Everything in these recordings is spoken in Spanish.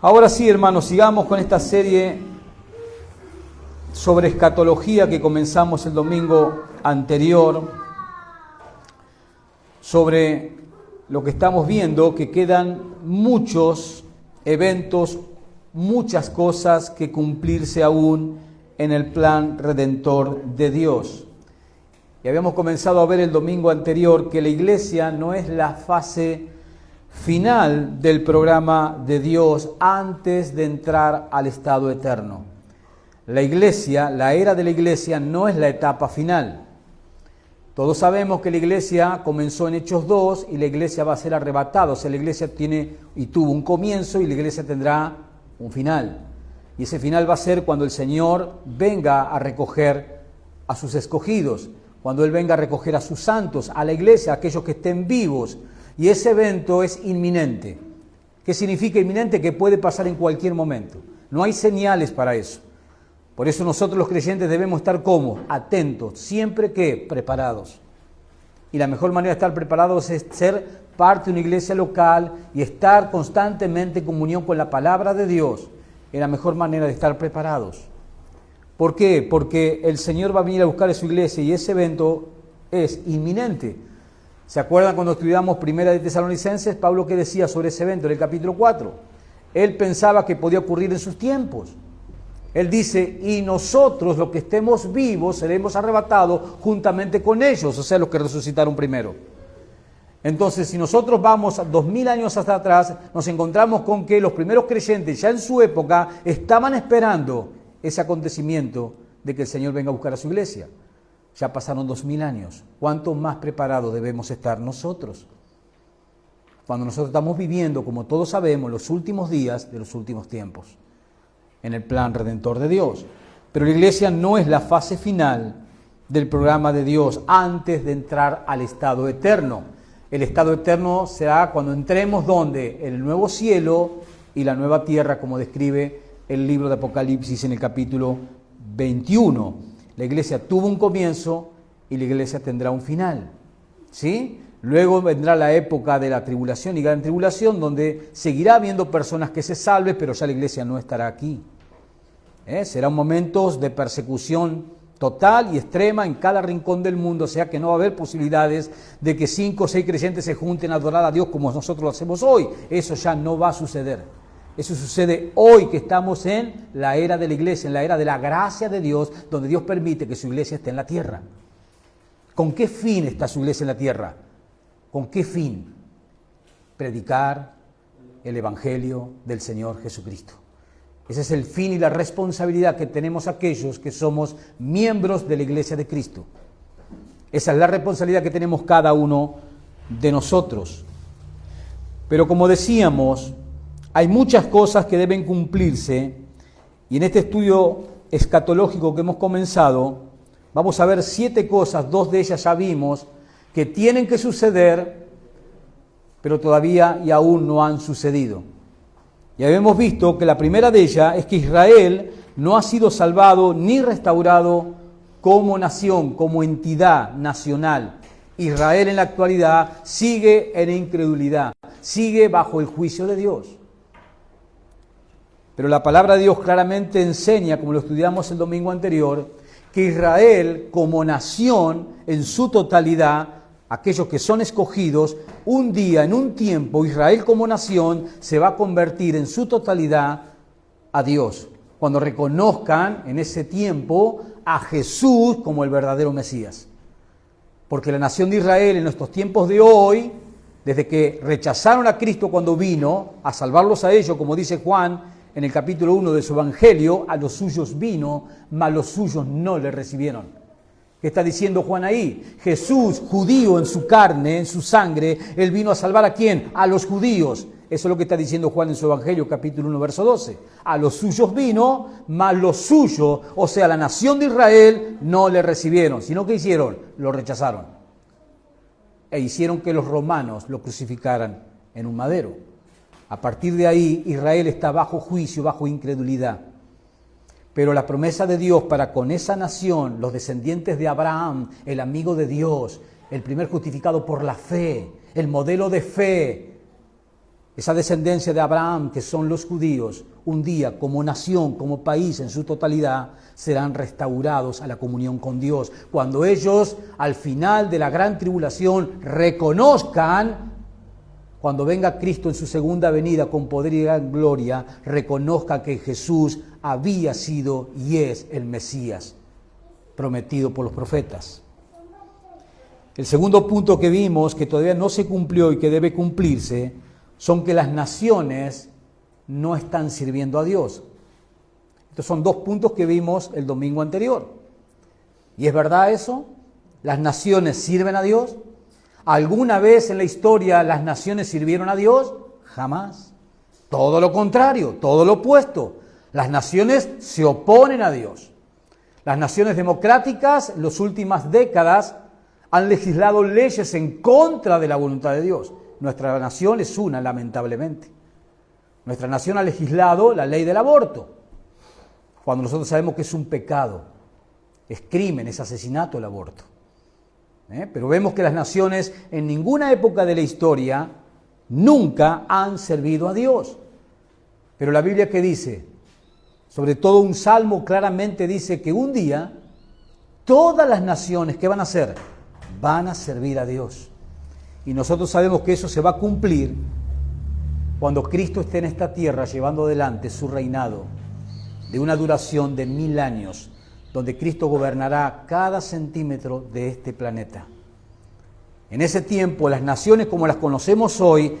Ahora sí, hermanos, sigamos con esta serie sobre escatología que comenzamos el domingo anterior, sobre lo que estamos viendo, que quedan muchos eventos, muchas cosas que cumplirse aún en el plan redentor de Dios. Y habíamos comenzado a ver el domingo anterior que la iglesia no es la fase final del programa de Dios antes de entrar al estado eterno. La iglesia, la era de la iglesia no es la etapa final. Todos sabemos que la iglesia comenzó en Hechos 2 y la iglesia va a ser arrebatada. O sea, la iglesia tiene y tuvo un comienzo y la iglesia tendrá un final. Y ese final va a ser cuando el Señor venga a recoger a sus escogidos, cuando Él venga a recoger a sus santos, a la iglesia, a aquellos que estén vivos. Y ese evento es inminente. ¿Qué significa inminente? Que puede pasar en cualquier momento. No hay señales para eso. Por eso nosotros los creyentes debemos estar como atentos, siempre que preparados. Y la mejor manera de estar preparados es ser parte de una iglesia local y estar constantemente en comunión con la palabra de Dios. Es la mejor manera de estar preparados. ¿Por qué? Porque el Señor va a venir a buscar a su iglesia y ese evento es inminente. ¿Se acuerdan cuando estudiamos Primera de Tesalonicenses? Pablo, ¿qué decía sobre ese evento en el capítulo 4? Él pensaba que podía ocurrir en sus tiempos. Él dice, y nosotros, los que estemos vivos, seremos arrebatados juntamente con ellos, o sea, los que resucitaron primero. Entonces, si nosotros vamos 2000 años hasta atrás, nos encontramos con que los primeros creyentes, ya en su época, estaban esperando ese acontecimiento de que el Señor venga a buscar a su iglesia. Ya pasaron 2000 años. ¿Cuánto más preparados debemos estar nosotros? Cuando nosotros estamos viviendo, como todos sabemos, los últimos días de los últimos tiempos, en el plan redentor de Dios. Pero la iglesia no es la fase final del programa de Dios antes de entrar al estado eterno. El estado eterno será cuando entremos ¿dónde? En el nuevo cielo y la nueva tierra, como describe el libro de Apocalipsis en el capítulo 21. La iglesia tuvo un comienzo y la iglesia tendrá un final, ¿sí? Luego vendrá la época de la tribulación y gran tribulación, donde seguirá habiendo personas que se salven, pero ya la iglesia no estará aquí. Serán momentos de persecución total y extrema en cada rincón del mundo, o sea que no va a haber posibilidades de que 5 o 6 creyentes se junten a adorar a Dios como nosotros lo hacemos hoy. Eso ya no va a suceder. Eso sucede hoy que estamos en la era de la iglesia, en la era de la gracia de Dios, donde Dios permite que su iglesia esté en la tierra. ¿Con qué fin está su iglesia en la tierra? ¿Con qué fin? Predicar el Evangelio del Señor Jesucristo. Ese es el fin y la responsabilidad que tenemos aquellos que somos miembros de la iglesia de Cristo. Esa es la responsabilidad que tenemos cada uno de nosotros. Pero como decíamos, hay muchas cosas que deben cumplirse y en este estudio escatológico que hemos comenzado, vamos a ver 7 cosas, 2 de ellas ya vimos, que tienen que suceder, pero todavía y aún no han sucedido. Ya hemos visto que la primera de ellas es que Israel no ha sido salvado ni restaurado como nación, como entidad nacional. Israel en la actualidad sigue en incredulidad, sigue bajo el juicio de Dios. Pero la palabra de Dios claramente enseña, como lo estudiamos el domingo anterior, que Israel como nación en su totalidad, aquellos que son escogidos, un día, en un tiempo, Israel como nación se va a convertir en su totalidad a Dios. Cuando reconozcan en ese tiempo a Jesús como el verdadero Mesías. Porque la nación de Israel en nuestros tiempos de hoy, desde que rechazaron a Cristo cuando vino a salvarlos a ellos, como dice Juan en el capítulo 1 de su Evangelio, a los suyos vino, mas los suyos no le recibieron. ¿Qué está diciendo Juan ahí? Jesús, judío en su carne, en su sangre, Él vino a salvar ¿a quién? A los judíos. Eso es lo que está diciendo Juan en su Evangelio, capítulo 1, verso 12. A los suyos vino, mas los suyos, o sea, la nación de Israel, no le recibieron. Sino que hicieron, lo rechazaron. E hicieron que los romanos lo crucificaran en un madero. A partir de ahí, Israel está bajo juicio, bajo incredulidad. Pero la promesa de Dios para con esa nación, los descendientes de Abraham, el amigo de Dios, el primer justificado por la fe, el modelo de fe, esa descendencia de Abraham, que son los judíos, un día como nación, como país en su totalidad, serán restaurados a la comunión con Dios. Cuando ellos, al final de la gran tribulación, reconozcan, cuando venga Cristo en su segunda venida con poder y gran gloria, reconozca que Jesús había sido y es el Mesías prometido por los profetas. El segundo punto que vimos, que todavía no se cumplió y que debe cumplirse, son que las naciones no están sirviendo a Dios. Estos son dos puntos que vimos el domingo anterior. ¿Y es verdad eso? ¿Las naciones sirven a Dios? ¿Alguna vez en la historia las naciones sirvieron a Dios? Jamás. Todo lo contrario, todo lo opuesto. Las naciones se oponen a Dios. Las naciones democráticas en las últimas décadas han legislado leyes en contra de la voluntad de Dios. Nuestra nación es una, lamentablemente. Nuestra nación ha legislado la ley del aborto, cuando nosotros sabemos que es un pecado, es crimen, es asesinato el aborto. Pero vemos que las naciones en ninguna época de la historia nunca han servido a Dios. Pero la Biblia, ¿qué dice? Sobre todo un salmo claramente dice que un día todas las naciones, ¿qué van a hacer? Van a servir a Dios. Y nosotros sabemos que eso se va a cumplir cuando Cristo esté en esta tierra llevando adelante su reinado de una duración de 1000 años, donde Cristo gobernará cada centímetro de este planeta. En ese tiempo, las naciones como las conocemos hoy,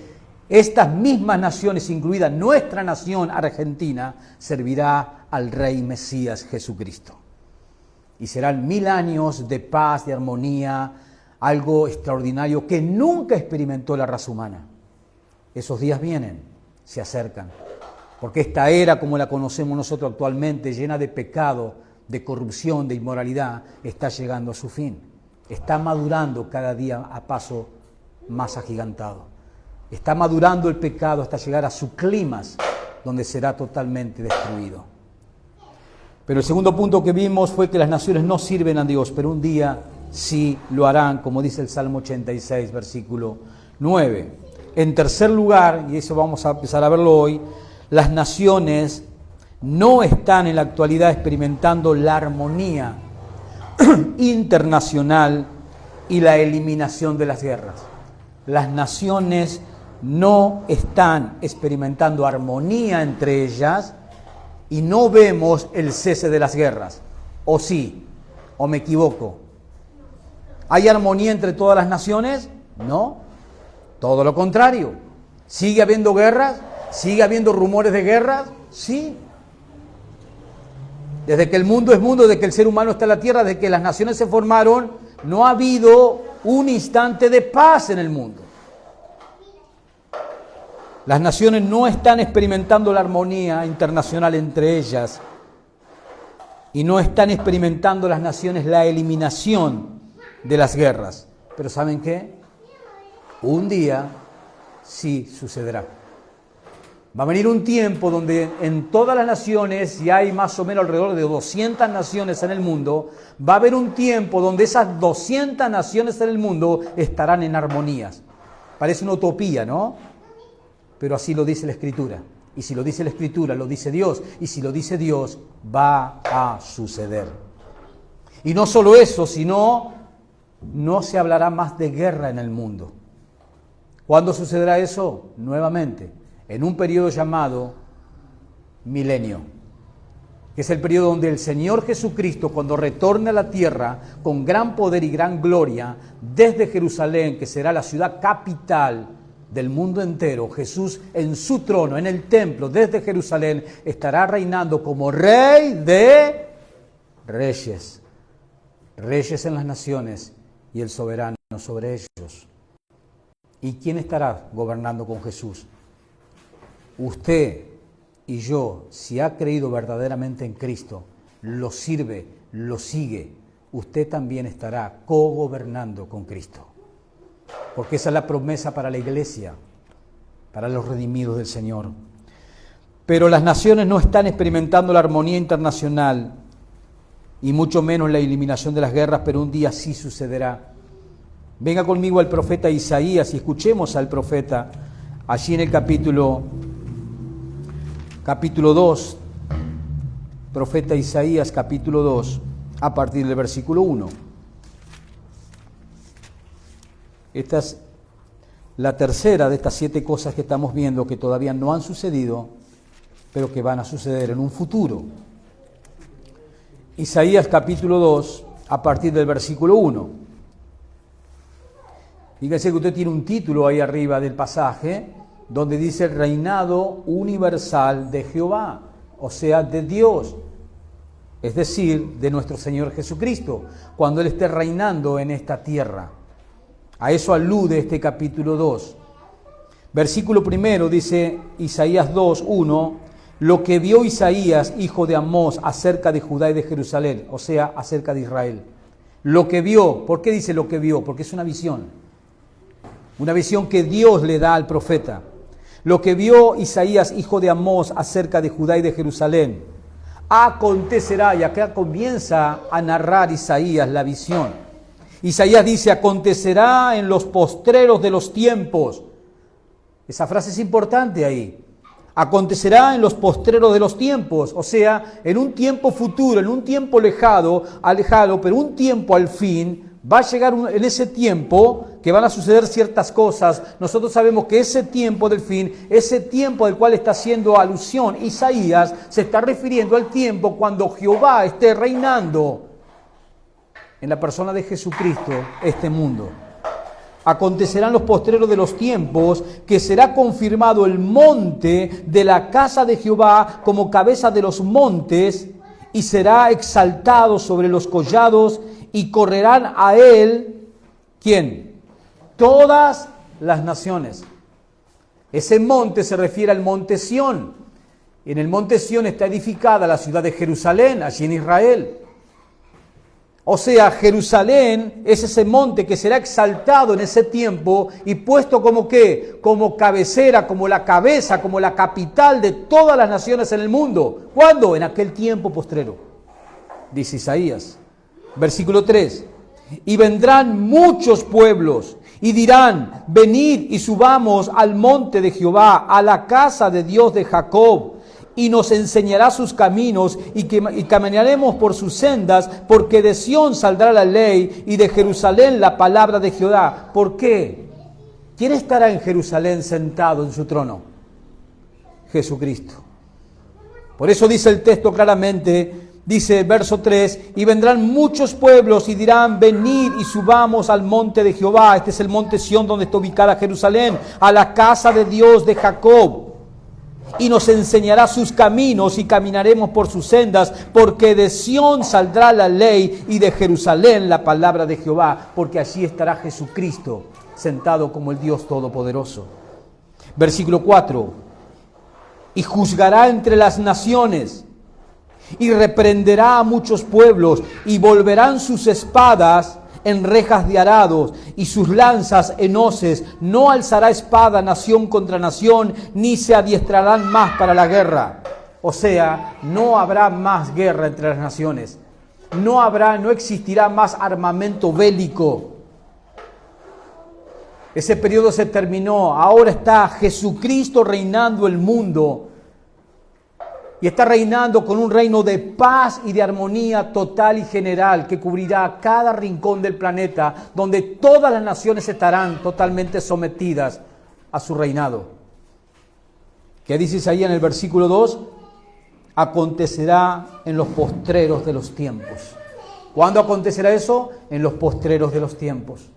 estas mismas naciones, incluida nuestra nación Argentina, servirá al Rey Mesías Jesucristo. Y serán 1000 años de paz, de armonía, algo extraordinario que nunca experimentó la raza humana. Esos días vienen, se acercan, porque esta era como la conocemos nosotros actualmente, llena de pecado, de corrupción, de inmoralidad, está llegando a su fin. Está madurando cada día a paso más agigantado. Está madurando el pecado hasta llegar a su clímax, donde será totalmente destruido. Pero el segundo punto que vimos fue que las naciones no sirven a Dios, pero un día sí lo harán, como dice el Salmo 86, versículo 9. En tercer lugar, y eso vamos a empezar a verlo hoy, las naciones no están en la actualidad experimentando la armonía internacional y la eliminación de las guerras. Las naciones no están experimentando armonía entre ellas y no vemos el cese de las guerras. ¿O sí? ¿O me equivoco? ¿Hay armonía entre todas las naciones? No. Todo lo contrario. ¿Sigue habiendo guerras? ¿Sigue habiendo rumores de guerras? Sí. Desde que el mundo es mundo, desde que el ser humano está en la tierra, desde que las naciones se formaron, no ha habido un instante de paz en el mundo. Las naciones no están experimentando la armonía internacional entre ellas y no están experimentando las naciones la eliminación de las guerras. Pero ¿saben qué? Un día sí sucederá. Va a venir un tiempo donde en todas las naciones, y hay más o menos alrededor de 200 naciones en el mundo, va a haber un tiempo donde esas 200 naciones en el mundo estarán en armonías. Parece una utopía, ¿no? Pero así lo dice la Escritura. Y si lo dice la Escritura, lo dice Dios. Y si lo dice Dios, va a suceder. Y no solo eso, sino no se hablará más de guerra en el mundo. ¿Cuándo sucederá eso? Nuevamente, en un periodo llamado milenio, que es el periodo donde el Señor Jesucristo, cuando retorne a la tierra con gran poder y gran gloria, desde Jerusalén, que será la ciudad capital del mundo entero, Jesús en su trono, en el templo, desde Jerusalén, estará reinando como Rey de reyes, reyes en las naciones y el soberano sobre ellos. ¿Y quién estará gobernando con Jesús? Usted y yo, si ha creído verdaderamente en Cristo, lo sirve, lo sigue, usted también estará cogobernando con Cristo. Porque esa es la promesa para la iglesia, para los redimidos del Señor. Pero las naciones no están experimentando la armonía internacional y mucho menos la eliminación de las guerras, pero un día sí sucederá. Venga conmigo al profeta Isaías y escuchemos al profeta allí en el capítulo 2, profeta Isaías, capítulo 2, a partir del versículo 1. Esta es la tercera de estas 7 cosas que estamos viendo que todavía no han sucedido, pero que van a suceder en un futuro. Isaías capítulo 2, a partir del versículo 1. Fíjense que usted tiene un título ahí arriba del pasaje, donde dice el reinado universal de Jehová, o sea, de Dios, es decir, de nuestro Señor Jesucristo, cuando Él esté reinando en esta tierra. A eso alude este capítulo 2. Versículo 1 dice Isaías 2, 1, lo que vio Isaías, hijo de Amós, acerca de Judá y de Jerusalén, o sea, acerca de Israel. Lo que vio, ¿por qué dice lo que vio? Porque es una visión que Dios le da al profeta. Lo que vio Isaías, hijo de Amós, acerca de Judá y de Jerusalén. Acontecerá, y acá comienza a narrar Isaías la visión. Isaías dice, acontecerá en los postreros de los tiempos. Esa frase es importante ahí. Acontecerá en los postreros de los tiempos, o sea, en un tiempo futuro, en un tiempo alejado, pero un tiempo al fin, va a llegar en ese tiempo que van a suceder ciertas cosas. Nosotros sabemos que ese tiempo del fin, ese tiempo del cual está haciendo alusión Isaías, se está refiriendo al tiempo cuando Jehová esté reinando en la persona de Jesucristo este mundo. Acontecerán los postreros de los tiempos, que será confirmado el monte de la casa de Jehová como cabeza de los montes, y será exaltado sobre los collados, y correrán a él, ¿quién? Todas las naciones. Ese monte se refiere al monte Sión. En el monte Sión está edificada la ciudad de Jerusalén, allí en Israel. O sea, Jerusalén es ese monte que será exaltado en ese tiempo y puesto como ¿qué? Como cabecera, como la cabeza, como la capital de todas las naciones en el mundo. ¿Cuándo? En aquel tiempo postrero, dice Isaías. Versículo 3. Y vendrán muchos pueblos y dirán, venid y subamos al monte de Jehová, a la casa de Dios de Jacob, y nos enseñará sus caminos, y caminaremos por sus sendas, porque de Sión saldrá la ley, y de Jerusalén la palabra de Jehová. ¿Por qué? ¿Quién estará en Jerusalén sentado en su trono? Jesucristo. Por eso dice el texto claramente, dice verso 3, y vendrán muchos pueblos y dirán, venid y subamos al monte de Jehová. Este es el monte Sión donde está ubicada Jerusalén, a la casa de Dios de Jacob. Y nos enseñará sus caminos y caminaremos por sus sendas, porque de Sión saldrá la ley y de Jerusalén la palabra de Jehová, porque allí estará Jesucristo sentado como el Dios Todopoderoso. Versículo 4. Y juzgará entre las naciones y reprenderá a muchos pueblos, y volverán sus espadas en rejas de arados y sus lanzas en hoces. No alzará espada nación contra nación, ni se adiestrarán más para la guerra. O sea, no habrá más guerra entre las naciones. No existirá más armamento bélico. Ese periodo se terminó. Ahora está Jesucristo reinando el mundo. Y está reinando con un reino de paz y de armonía total y general que cubrirá cada rincón del planeta, donde todas las naciones estarán totalmente sometidas a su reinado. ¿Qué dices ahí en el versículo 2? Acontecerá en los postreros de los tiempos. ¿Cuándo acontecerá eso? En los postreros de los tiempos.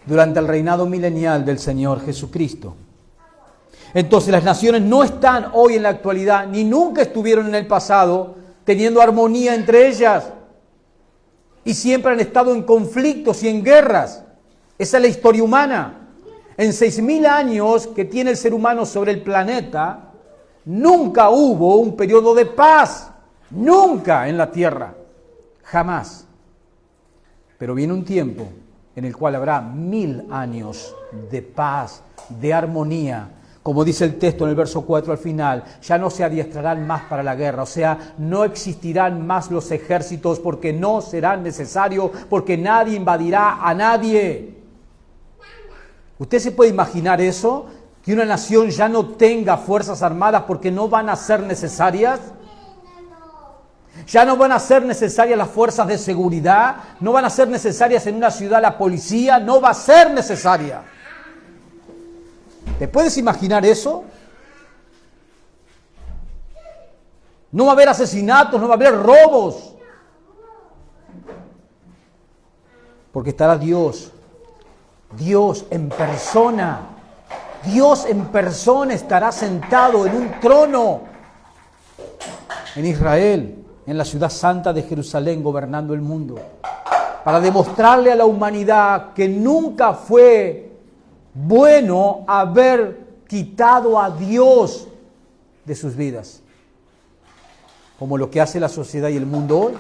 Durante el reinado milenial del Señor Jesucristo. Entonces las naciones no están hoy en la actualidad, ni nunca estuvieron en el pasado, teniendo armonía entre ellas. Y siempre han estado en conflictos y en guerras. Esa es la historia humana. En 6.000 años que tiene el ser humano sobre el planeta, nunca hubo un periodo de paz. Nunca en la tierra. Jamás. Pero viene un tiempo en el cual habrá 1.000 años de paz, de armonía. Como dice el texto en el verso 4 al final, ya no se adiestrarán más para la guerra, o sea, no existirán más los ejércitos porque no serán necesarios, porque nadie invadirá a nadie. ¿Usted se puede imaginar eso? que una nación ya no tenga fuerzas armadas porque no van a ser necesarias. Ya no van a ser necesarias las fuerzas de seguridad, no van a ser necesarias en una ciudad la policía, no va a ser necesaria. ¿Te puedes imaginar eso? No va a haber asesinatos, no va a haber robos. Porque estará Dios en persona. Dios en persona estará sentado en un trono en Israel, en la ciudad santa de Jerusalén, gobernando el mundo, para demostrarle a la humanidad que nunca fue bueno haber quitado a Dios de sus vidas, como lo que hace la sociedad y el mundo hoy,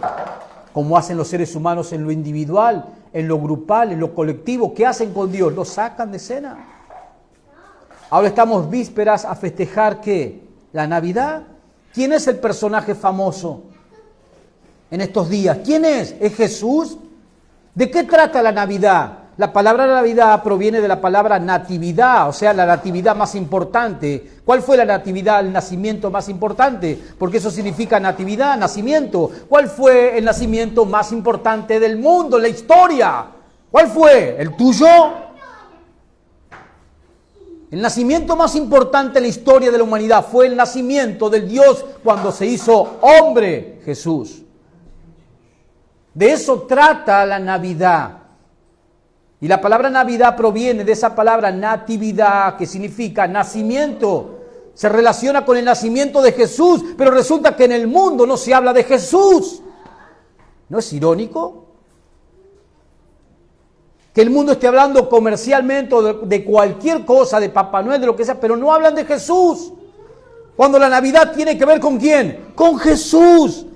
como hacen los seres humanos en lo individual, en lo grupal, en lo colectivo. ¿Qué hacen con Dios? Lo sacan de escena. Ahora estamos vísperas a festejar ¿qué? La Navidad. ¿Quién es el personaje famoso en estos días? ¿Quién es? ¿Es Jesús? ¿De qué trata la Navidad? La palabra Navidad proviene de la palabra natividad, o sea, la natividad más importante. ¿Cuál fue la natividad, el nacimiento más importante? Porque eso significa natividad, nacimiento. ¿Cuál fue el nacimiento más importante del mundo, en la historia? ¿Cuál fue? ¿El tuyo? El nacimiento más importante en la historia de la humanidad fue el nacimiento del Dios cuando se hizo hombre, Jesús. De eso trata la Navidad. Y la palabra Navidad proviene de esa palabra natividad, que significa nacimiento. Se relaciona con el nacimiento de Jesús, pero resulta que en el mundo no se habla de Jesús. ¿No es irónico? Que el mundo esté hablando comercialmente de cualquier cosa, de Papá Noel, de lo que sea, pero no hablan de Jesús. Cuando la Navidad tiene que ver ¿con quién? Con Jesús.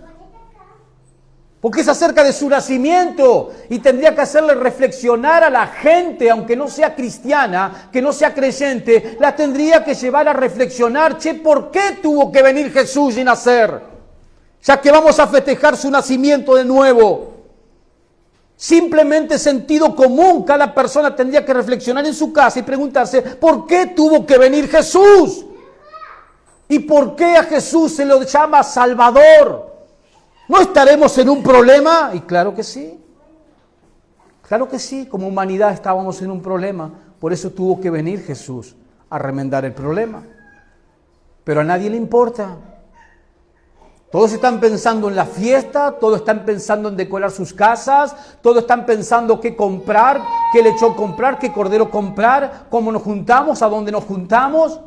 Porque es acerca de su nacimiento y tendría que hacerle reflexionar a la gente, aunque no sea cristiana, que no sea creyente, la tendría que llevar a reflexionar, ¿por qué tuvo que venir Jesús y nacer? Ya que vamos a festejar su nacimiento de nuevo. Simplemente sentido común, cada persona tendría que reflexionar en su casa y preguntarse, ¿por qué tuvo que venir Jesús? ¿Y por qué a Jesús se lo llama Salvador? ¿No estaremos en un problema? Y claro que sí. Claro que sí, como humanidad estábamos en un problema. Por eso tuvo que venir Jesús a remendar el problema. Pero a nadie le importa. Todos están pensando en la fiesta, todos están pensando en decorar sus casas, todos están pensando qué comprar, qué lechón comprar, qué cordero comprar, cómo nos juntamos, a dónde nos juntamos.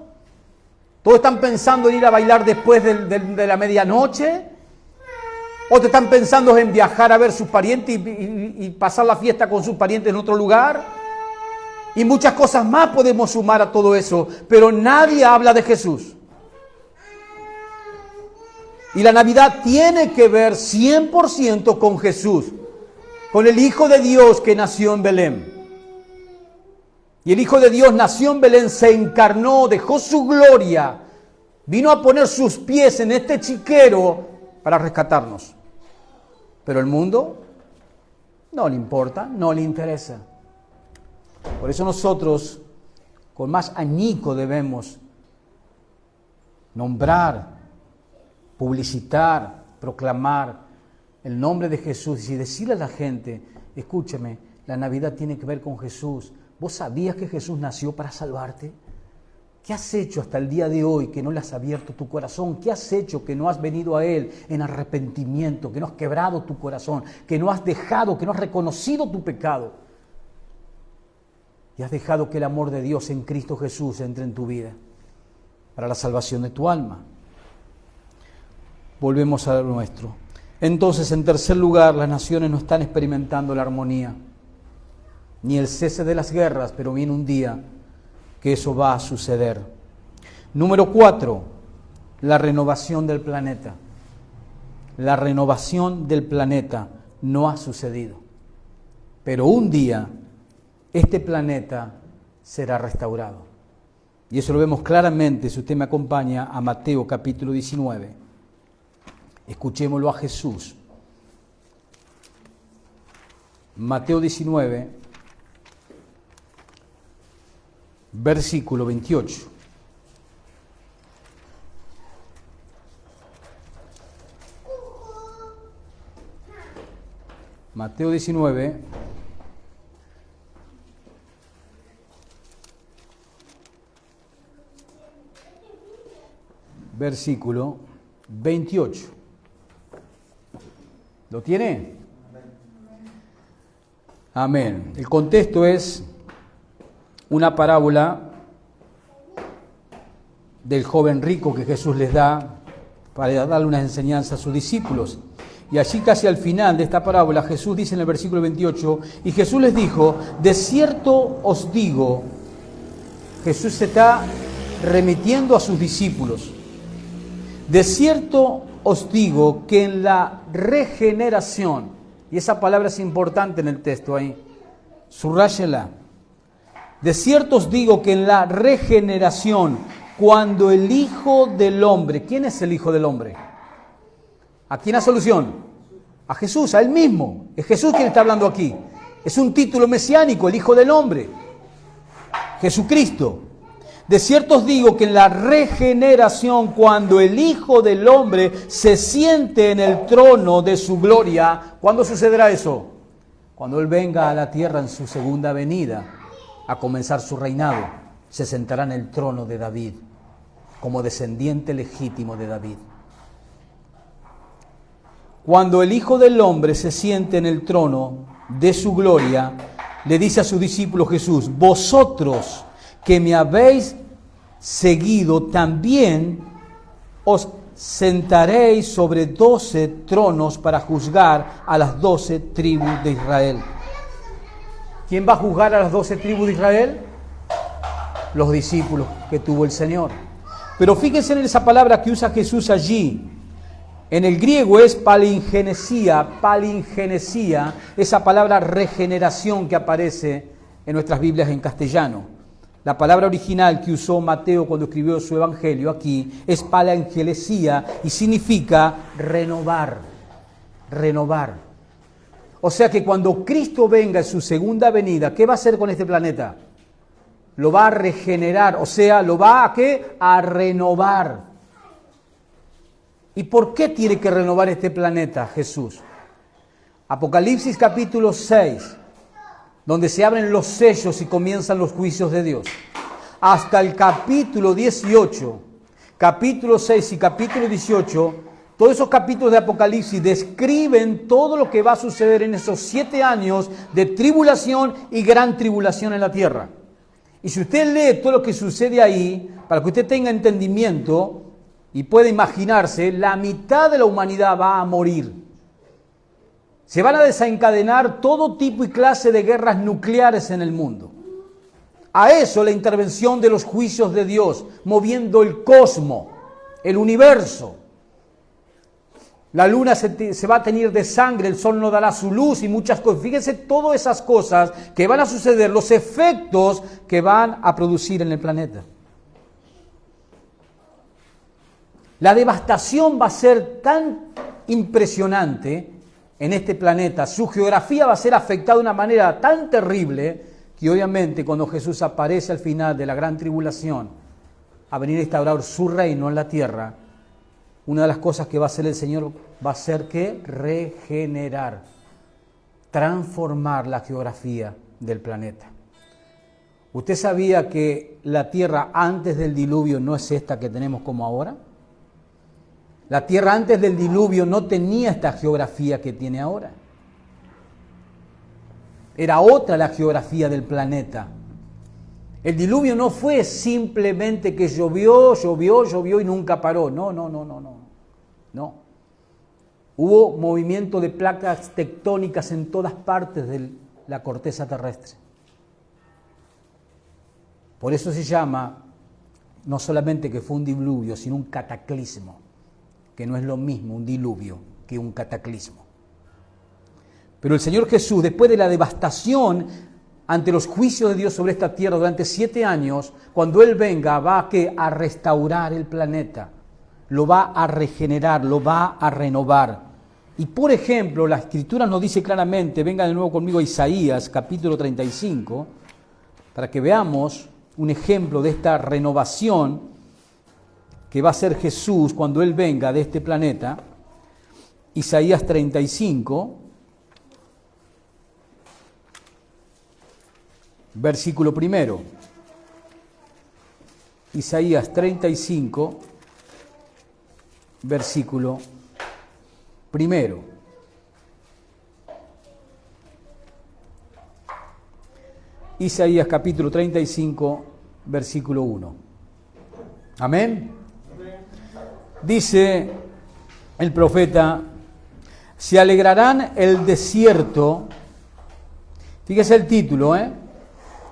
Todos están pensando en ir a bailar después de la medianoche. Otros están pensando en viajar a ver sus parientes y pasar la fiesta con sus parientes en otro lugar. Y muchas cosas más podemos sumar a todo eso, pero nadie habla de Jesús. Y la Navidad tiene que ver 100% con Jesús, con el Hijo de Dios que nació en Belén. Y el Hijo de Dios nació en Belén, se encarnó, dejó su gloria, vino a poner sus pies en este chiquero para rescatarnos. Pero el mundo no le importa, no le interesa. Por eso nosotros con más ahínco debemos nombrar, publicitar, proclamar el nombre de Jesús y decirle a la gente, escúcheme, la Navidad tiene que ver con Jesús. ¿Vos sabías que Jesús nació para salvarte? ¿Qué has hecho hasta el día de hoy que no le has abierto tu corazón? ¿Qué has hecho que no has venido a Él en arrepentimiento, que no has quebrado tu corazón, que no has dejado, que no has reconocido tu pecado? Y has dejado que el amor de Dios en Cristo Jesús entre en tu vida para la salvación de tu alma. Volvemos a lo nuestro. Entonces, en tercer lugar, las naciones no están experimentando la armonía, ni el cese de las guerras, pero viene un día que eso va a suceder. Número 4, la renovación del planeta. La renovación del planeta no ha sucedido, pero un día este planeta será restaurado. Y eso lo vemos claramente si usted me acompaña a Mateo capítulo 19. Escuchémoslo a Jesús. Mateo 19, versículo 28. Mateo 19, versículo 28. ¿Lo tiene? Amén. El contexto es una parábola del joven rico que Jesús les da para darle una enseñanza a sus discípulos. Y allí casi al final de esta parábola Jesús dice en el versículo 28, y Jesús les dijo, de cierto os digo, Jesús se está remitiendo a sus discípulos, de cierto os digo que en la regeneración, y esa palabra es importante en el texto ahí, subráyenla, de cierto os digo que en la regeneración, cuando el Hijo del Hombre, ¿quién es el Hijo del Hombre? ¿A quién da solución? A Jesús, a Él mismo. Es Jesús quien está hablando aquí. Es un título mesiánico, el Hijo del Hombre. Jesucristo. De cierto os digo que en la regeneración, cuando el Hijo del Hombre se siente en el trono de su gloria, ¿cuándo sucederá eso? Cuando Él venga a la tierra en su segunda venida, a comenzar su reinado, se sentará en el trono de David, como descendiente legítimo de David. Cuando el Hijo del Hombre se siente en el trono de su gloria, le dice a sus discípulos Jesús, vosotros que me habéis seguido, también os sentaréis sobre 12 tronos para juzgar a las 12 tribus de Israel. ¿Quién va a juzgar a las 12 tribus de Israel? Los discípulos que tuvo el Señor. Pero fíjense en esa palabra que usa Jesús allí. En el griego es palingenesia, esa palabra regeneración que aparece en nuestras Biblias en castellano. La palabra original que usó Mateo cuando escribió su evangelio aquí es palingenesia y significa renovar, renovar. O sea que cuando Cristo venga en su segunda venida, ¿qué va a hacer con este planeta? Lo va a regenerar, o sea, lo va a ¿qué? A renovar. ¿Y por qué tiene que renovar este planeta Jesús? Apocalipsis capítulo 6, donde se abren los sellos y comienzan los juicios de Dios. Hasta el capítulo 18, capítulo 6 y capítulo 18, todos esos capítulos de Apocalipsis describen todo lo que va a suceder en esos 7 años de tribulación y gran tribulación en la tierra. Y si usted lee todo lo que sucede ahí, para que usted tenga entendimiento y pueda imaginarse, la mitad de la humanidad va a morir. Se van a desencadenar todo tipo y clase de guerras nucleares en el mundo. A eso la intervención de los juicios de Dios, moviendo el cosmos, el universo. La luna se va a teñir de sangre, el sol no dará su luz y muchas cosas. Fíjense todas esas cosas que van a suceder, los efectos que van a producir en el planeta. La devastación va a ser tan impresionante en este planeta, su geografía va a ser afectada de una manera tan terrible que obviamente cuando Jesús aparece al final de la gran tribulación a venir a instaurar su reino en la tierra, una de las cosas que va a hacer el Señor va a ser que regenerar, transformar la geografía del planeta. ¿Usted sabía que la tierra antes del diluvio no es esta que tenemos como ahora? La tierra antes del diluvio no tenía esta geografía que tiene ahora. Era otra la geografía del planeta. El diluvio no fue simplemente que llovió y nunca paró. No. Hubo movimiento de placas tectónicas en todas partes de la corteza terrestre. Por eso se llama no solamente que fue un diluvio, sino un cataclismo, que no es lo mismo un diluvio que un cataclismo. Pero el Señor Jesús, después de la devastación ante los juicios de Dios sobre esta tierra durante 7 años, cuando Él venga va a restaurar el planeta, lo va a regenerar, lo va a renovar. Y por ejemplo, la Escritura nos dice claramente, venga de nuevo conmigo a Isaías capítulo 35, para que veamos un ejemplo de esta renovación que va a ser Jesús cuando Él venga de este planeta. Isaías 35, versículo primero. Isaías 35, versículo primero. Isaías capítulo 35, versículo 1. Amén. Dice el profeta: se alegrarán el desierto. Fíjese el título, ¿eh?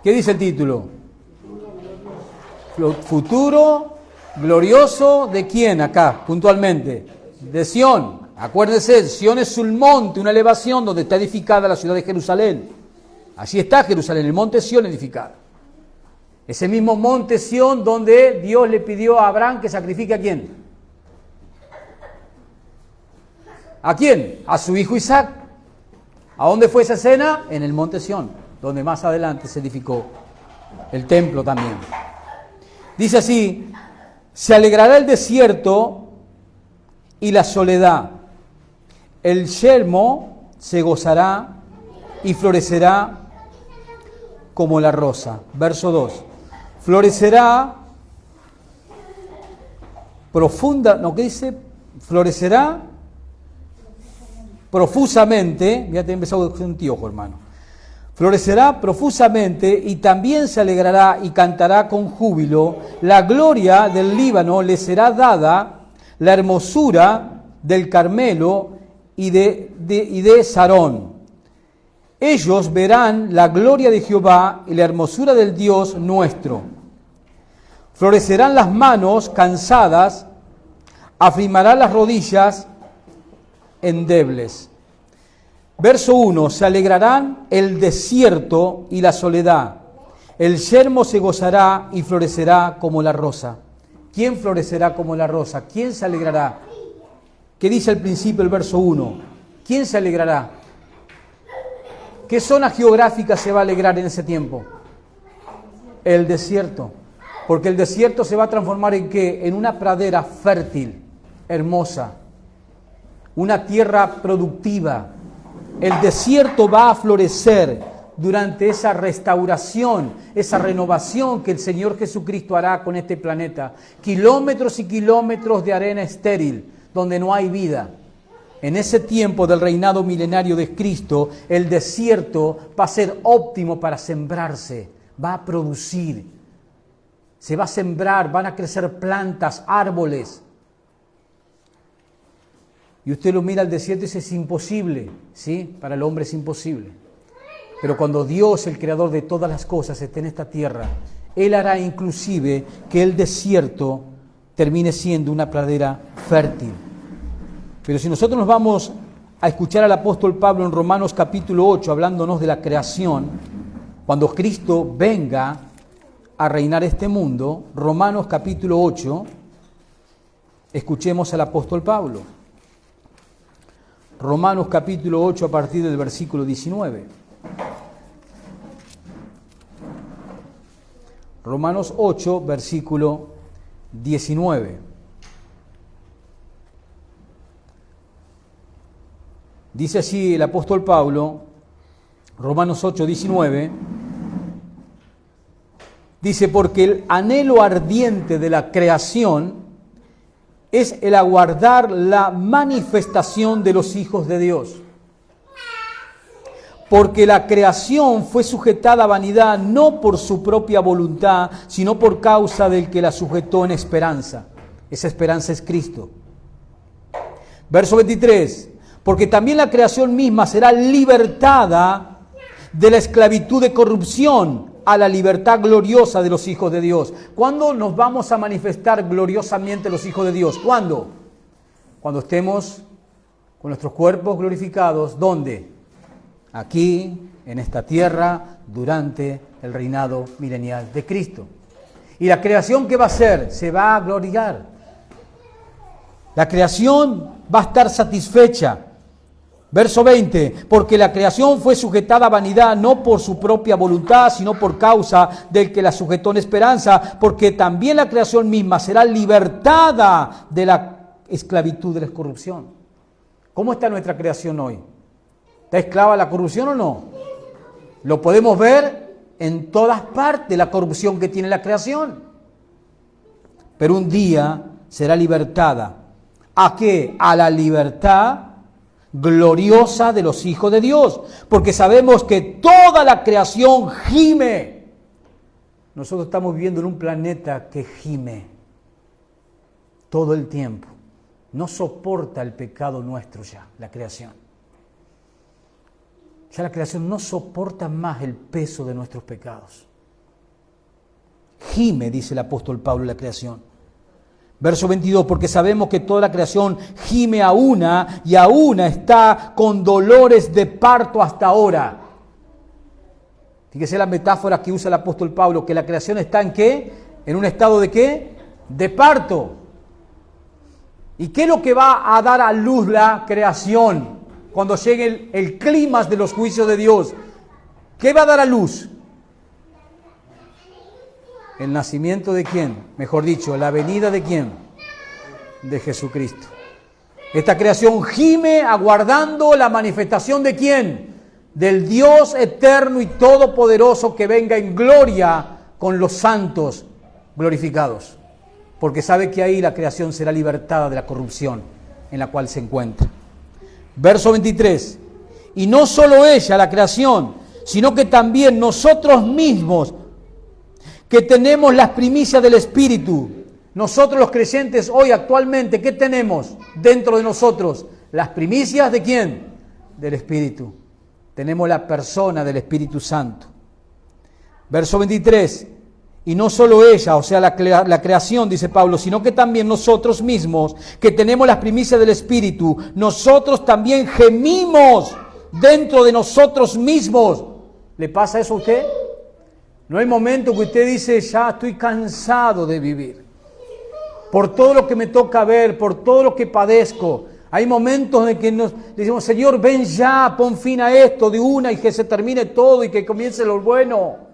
¿Qué dice el título? Futuro glorioso ¿de quién acá, puntualmente? De Sión. Acuérdense, Sión es un monte, una elevación donde está edificada la ciudad de Jerusalén. Allí está Jerusalén, el monte Sión edificado. Ese mismo monte Sión donde Dios le pidió a Abraham que sacrifique ¿a quién? ¿A quién? A su hijo Isaac. ¿A dónde fue esa escena? En el monte Sión, donde más adelante se edificó el templo también. Dice así: se alegrará el desierto y la soledad. El yermo se gozará y florecerá como la rosa. Verso 2. Florecerá profunda, no, ¿qué dice? Florecerá profusamente. Ya te he empezado con un tiojo, hermano. Florecerá profusamente y también se alegrará y cantará con júbilo. La gloria del Líbano le será dada, la hermosura del Carmelo y de Sarón. Ellos verán la gloria de Jehová y la hermosura del Dios nuestro. Florecerán las manos cansadas, afirmarán las rodillas endebles. Verso 1, se alegrarán el desierto y la soledad. El yermo se gozará y florecerá como la rosa. ¿Quién florecerá como la rosa? ¿Quién se alegrará? ¿Qué dice al principio el verso 1? ¿Quién se alegrará? ¿Qué zona geográfica se va a alegrar en ese tiempo? El desierto. Porque el desierto se va a transformar ¿en qué? En una pradera fértil, hermosa. Una tierra productiva. El desierto va a florecer durante esa restauración, esa renovación que el Señor Jesucristo hará con este planeta. Kilómetros y kilómetros de arena estéril, donde no hay vida. En ese tiempo del reinado milenario de Cristo, el desierto va a ser óptimo para sembrarse, va a producir. Se va a sembrar, van a crecer plantas, árboles. Y usted lo mira al desierto y dice, es imposible, ¿sí? Para el hombre es imposible. Pero cuando Dios, el creador de todas las cosas, esté en esta tierra, Él hará inclusive que el desierto termine siendo una pradera fértil. Pero si nosotros nos vamos a escuchar al apóstol Pablo en Romanos capítulo 8, hablándonos de la creación, cuando Cristo venga a reinar este mundo, Romanos capítulo 8, escuchemos al apóstol Pablo. Romanos capítulo 8 a partir del versículo 19. Romanos 8, versículo 19. Dice así el apóstol Pablo, Romanos 8, 19, dice, porque el anhelo ardiente de la creación es el aguardar la manifestación de los hijos de Dios. Porque la creación fue sujetada a vanidad no por su propia voluntad, sino por causa del que la sujetó en esperanza. Esa esperanza es Cristo. Verso 23. Porque también la creación misma será libertada de la esclavitud de corrupción a la libertad gloriosa de los hijos de Dios. ¿Cuándo nos vamos a manifestar gloriosamente los hijos de Dios? ¿Cuándo? Cuando estemos con nuestros cuerpos glorificados. ¿Dónde? Aquí, en esta tierra, durante el reinado milenial de Cristo. ¿Y la creación qué va a hacer? Se va a gloriar. La creación va a estar satisfecha. Verso 20, porque la creación fue sujetada a vanidad no por su propia voluntad, sino por causa del que la sujetó en esperanza, porque también la creación misma será libertada de la esclavitud de la corrupción. ¿Cómo está nuestra creación hoy? ¿Está esclava a la corrupción o no? ¿Lo podemos ver? en todas partes la corrupción que tiene la creación. Pero un día será libertada. ¿A qué? A la libertad gloriosa de los hijos de Dios. Porque sabemos que toda la creación gime. Nosotros estamos viviendo en un planeta que gime todo el tiempo. No soporta el pecado nuestro ya, la creación. Ya la creación no soporta más el peso de nuestros pecados. Gime, dice el apóstol Pablo, la creación. Verso 22, porque sabemos que toda la creación gime a una y a una está con dolores de parto hasta ahora. Fíjese la metáfora que usa el apóstol Pablo, que la creación está ¿en qué? ¿En un estado de qué? De parto. ¿Y qué es lo que va a dar a luz la creación cuando llegue el clímax de los juicios de Dios? ¿Qué va a dar a luz? ¿El nacimiento de quién? Mejor dicho, ¿la venida de quién? De Jesucristo. Esta creación gime aguardando la manifestación de quién? Del Dios eterno y todopoderoso que venga en gloria con los santos glorificados. Porque sabe que ahí la creación será libertada de la corrupción en la cual se encuentra. Verso 23. Y no solo ella, la creación, sino que también nosotros mismos, que tenemos las primicias del Espíritu. Nosotros los creyentes hoy actualmente, ¿qué tenemos dentro de nosotros? Las primicias ¿de quién? Del Espíritu. Tenemos la persona del Espíritu Santo. Verso 23. Y no solo ella, o sea, la creación, dice Pablo, sino que también nosotros mismos, que tenemos las primicias del Espíritu, nosotros también gemimos dentro de nosotros mismos. ¿Le pasa eso a usted? No hay momento que usted dice, ya estoy cansado de vivir. Por todo lo que me toca ver, por todo lo que padezco. Hay momentos en que nos decimos, Señor, ven ya, pon fin a esto de una y que se termine todo y que comience lo bueno.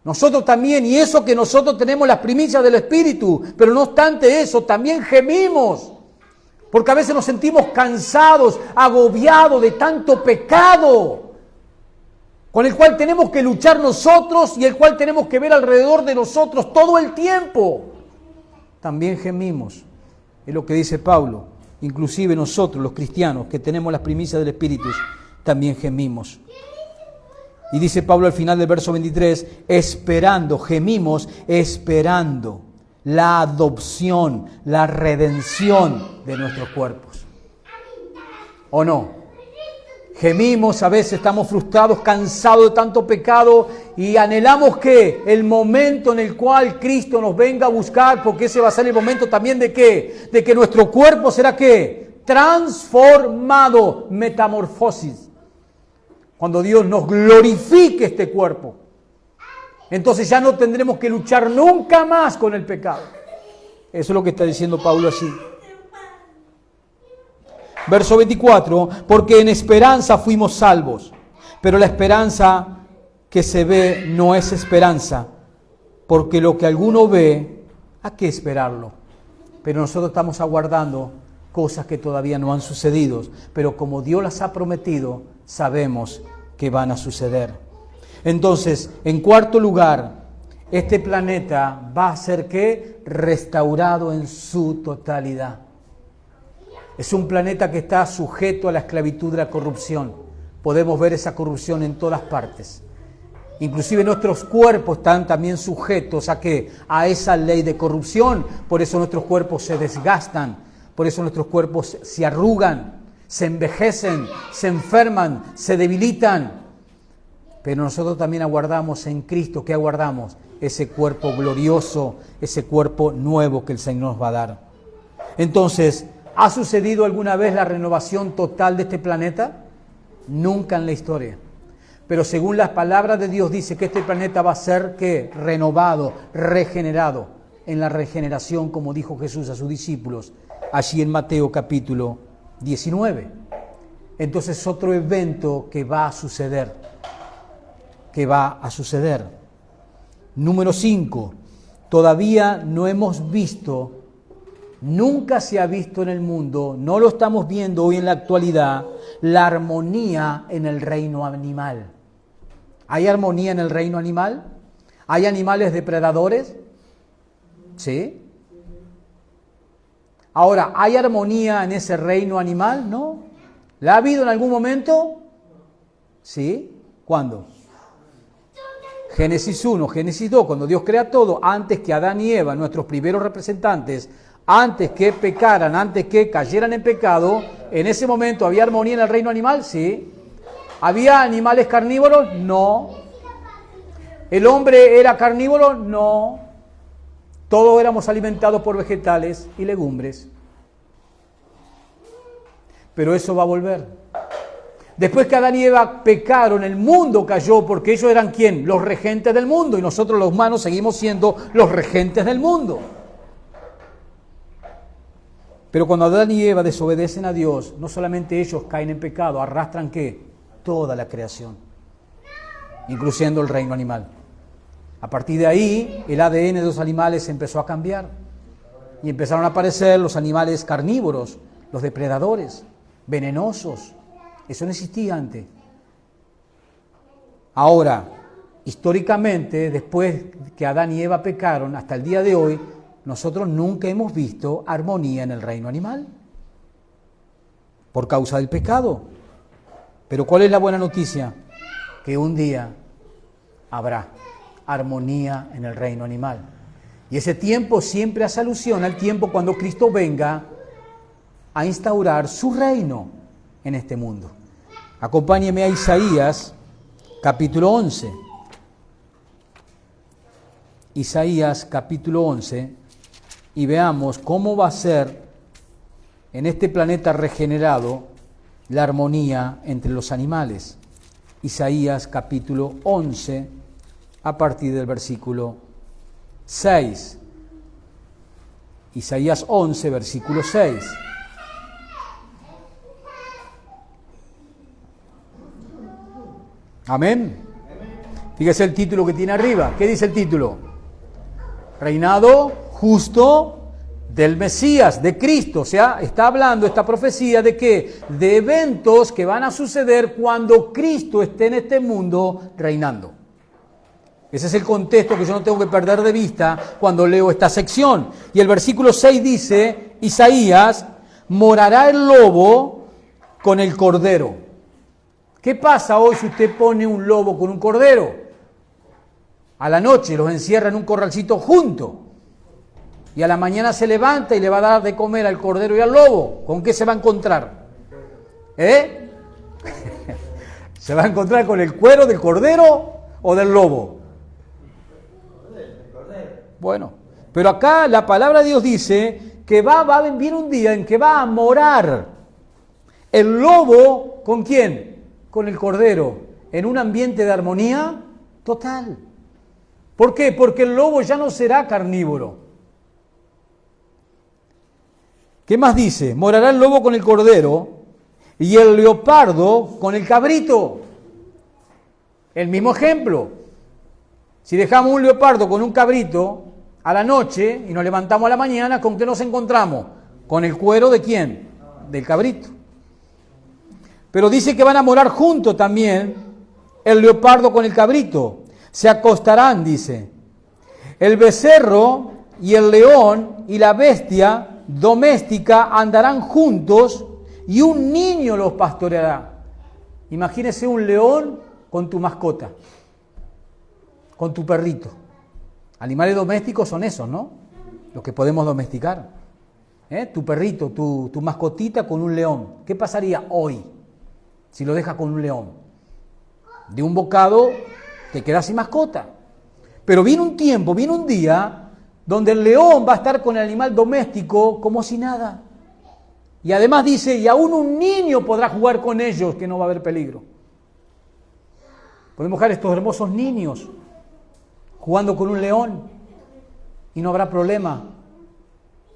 Nosotros también, y eso que nosotros tenemos las primicias del Espíritu, pero no obstante eso, también gemimos. Porque a veces nos sentimos cansados, agobiados de tanto pecado, con el cual tenemos que luchar nosotros y el cual tenemos que ver alrededor de nosotros todo el tiempo. También gemimos, es lo que dice Pablo. Inclusive nosotros, los cristianos, que tenemos las primicias del Espíritu, también gemimos. Y dice Pablo al final del verso 23, esperando, gemimos, esperando la adopción, la redención de nuestros cuerpos. ¿O no? Gemimos, a veces estamos frustrados, cansados de tanto pecado y anhelamos que el momento en el cual Cristo nos venga a buscar, porque ese va a ser el momento también de ¿qué? De que nuestro cuerpo será ¿qué? Transformado, metamorfosis. Cuando Dios nos glorifique este cuerpo, entonces ya no tendremos que luchar nunca más con el pecado. Eso es lo que está diciendo Pablo allí. Verso 24, porque en esperanza fuimos salvos, pero la esperanza que se ve no es esperanza, porque lo que alguno ve, ¿a qué esperarlo? Pero nosotros estamos aguardando cosas que todavía no han sucedido, pero como Dios las ha prometido, sabemos que van a suceder. Entonces, en cuarto lugar, este planeta va a ser ¿qué? Restaurado en su totalidad. Es un planeta que está sujeto a la esclavitud de la corrupción. Podemos ver esa corrupción en todas partes. Inclusive nuestros cuerpos están también sujetos ¿a qué? A esa ley de corrupción. Por eso nuestros cuerpos se desgastan. Por eso nuestros cuerpos se arrugan, se envejecen, se enferman, se debilitan. Pero nosotros también aguardamos en Cristo. ¿Qué aguardamos? Ese cuerpo glorioso, ese cuerpo nuevo que el Señor nos va a dar. Entonces, ¿ha sucedido alguna vez la renovación total de este planeta? Nunca en la historia. Pero según las palabras de Dios dice que este planeta va a ser ¿qué? Renovado, regenerado. En la regeneración, como dijo Jesús a sus discípulos, allí en Mateo capítulo 19. Entonces otro evento que va a suceder. Número 5. Todavía no hemos visto, nunca se ha visto en el mundo, no lo estamos viendo hoy en la actualidad, la armonía en el reino animal. ¿Hay armonía en el reino animal? ¿Hay animales depredadores? ¿Sí? Ahora, ¿hay armonía en ese reino animal? No. ¿La ha habido en algún momento? ¿Sí? ¿Cuándo? Génesis 1, Génesis 2, cuando Dios crea todo, antes que Adán y Eva, nuestros primeros representantes, antes que pecaran, antes que cayeran en pecado, en ese momento ¿había armonía en el reino animal? Sí. ¿Había animales carnívoros? No. ¿El hombre era carnívoro? No. Todos éramos alimentados por vegetales y legumbres. Pero eso va a volver. Después que Adán y Eva pecaron, el mundo cayó porque ellos eran ¿quién? Los regentes del mundo, y nosotros los humanos seguimos siendo los regentes del mundo. Pero cuando Adán y Eva desobedecen a Dios, no solamente ellos caen en pecado, arrastran ¿qué? Toda la creación, incluyendo el reino animal. A partir de ahí, el ADN de los animales empezó a cambiar y empezaron a aparecer los animales carnívoros, los depredadores, venenosos. Eso no existía antes. Ahora, históricamente, después que Adán y Eva pecaron, hasta el día de hoy, nosotros nunca hemos visto armonía en el reino animal, por causa del pecado. Pero ¿cuál es la buena noticia? Que un día habrá armonía en el reino animal. Y ese tiempo siempre hace alusión al tiempo cuando Cristo venga a instaurar su reino en este mundo. Acompáñeme a Isaías, capítulo 11. Isaías, capítulo 11, y veamos cómo va a ser en este planeta regenerado la armonía entre los animales. Isaías, capítulo 11, a partir del versículo 6. Isaías 11, versículo 6. Amén. Fíjese el título que tiene arriba. ¿Qué dice el título? Reinado justo del Mesías, de Cristo. O sea, está hablando esta profecía de ¿qué? De eventos que van a suceder cuando Cristo esté en este mundo reinando. Ese es el contexto que yo no tengo que perder de vista cuando leo esta sección. Y el versículo 6 dice, Isaías, morará el lobo con el cordero. ¿Qué pasa hoy si usted pone un lobo con un cordero? A la noche los encierra en un corralcito junto. Y a la mañana se levanta y le va a dar de comer al cordero y al lobo. ¿Con qué se va a encontrar? ¿Se va a encontrar con el cuero del cordero o del lobo? Bueno, pero acá la palabra de Dios dice que va a venir un día en que va a morar el lobo, ¿con quién? Con el cordero, en un ambiente de armonía total. ¿Por qué? Porque el lobo ya no será carnívoro. ¿Qué más dice? Morará el lobo con el cordero y el leopardo con el cabrito. El mismo ejemplo. Si dejamos un leopardo con un cabrito a la noche y nos levantamos a la mañana, ¿con qué nos encontramos? Con el cuero de ¿quién? Del cabrito. Pero dice que van a morar juntos también el leopardo con el cabrito. Se acostarán, dice. El becerro y el león y la bestia doméstica andarán juntos y un niño los pastoreará. Imagínese un león con tu mascota, con tu perrito. Animales domésticos son esos, ¿no? Los que podemos domesticar. Tu perrito, tu mascotita con un león. ¿Qué pasaría hoy si lo dejas con un león? De un bocado te quedas sin mascota. Pero viene un tiempo, viene un día donde el león va a estar con el animal doméstico como si nada. Y además dice, y aún un niño podrá jugar con ellos, que no va a haber peligro. Podemos dejar estos hermosos niños jugando con un león y no habrá problema.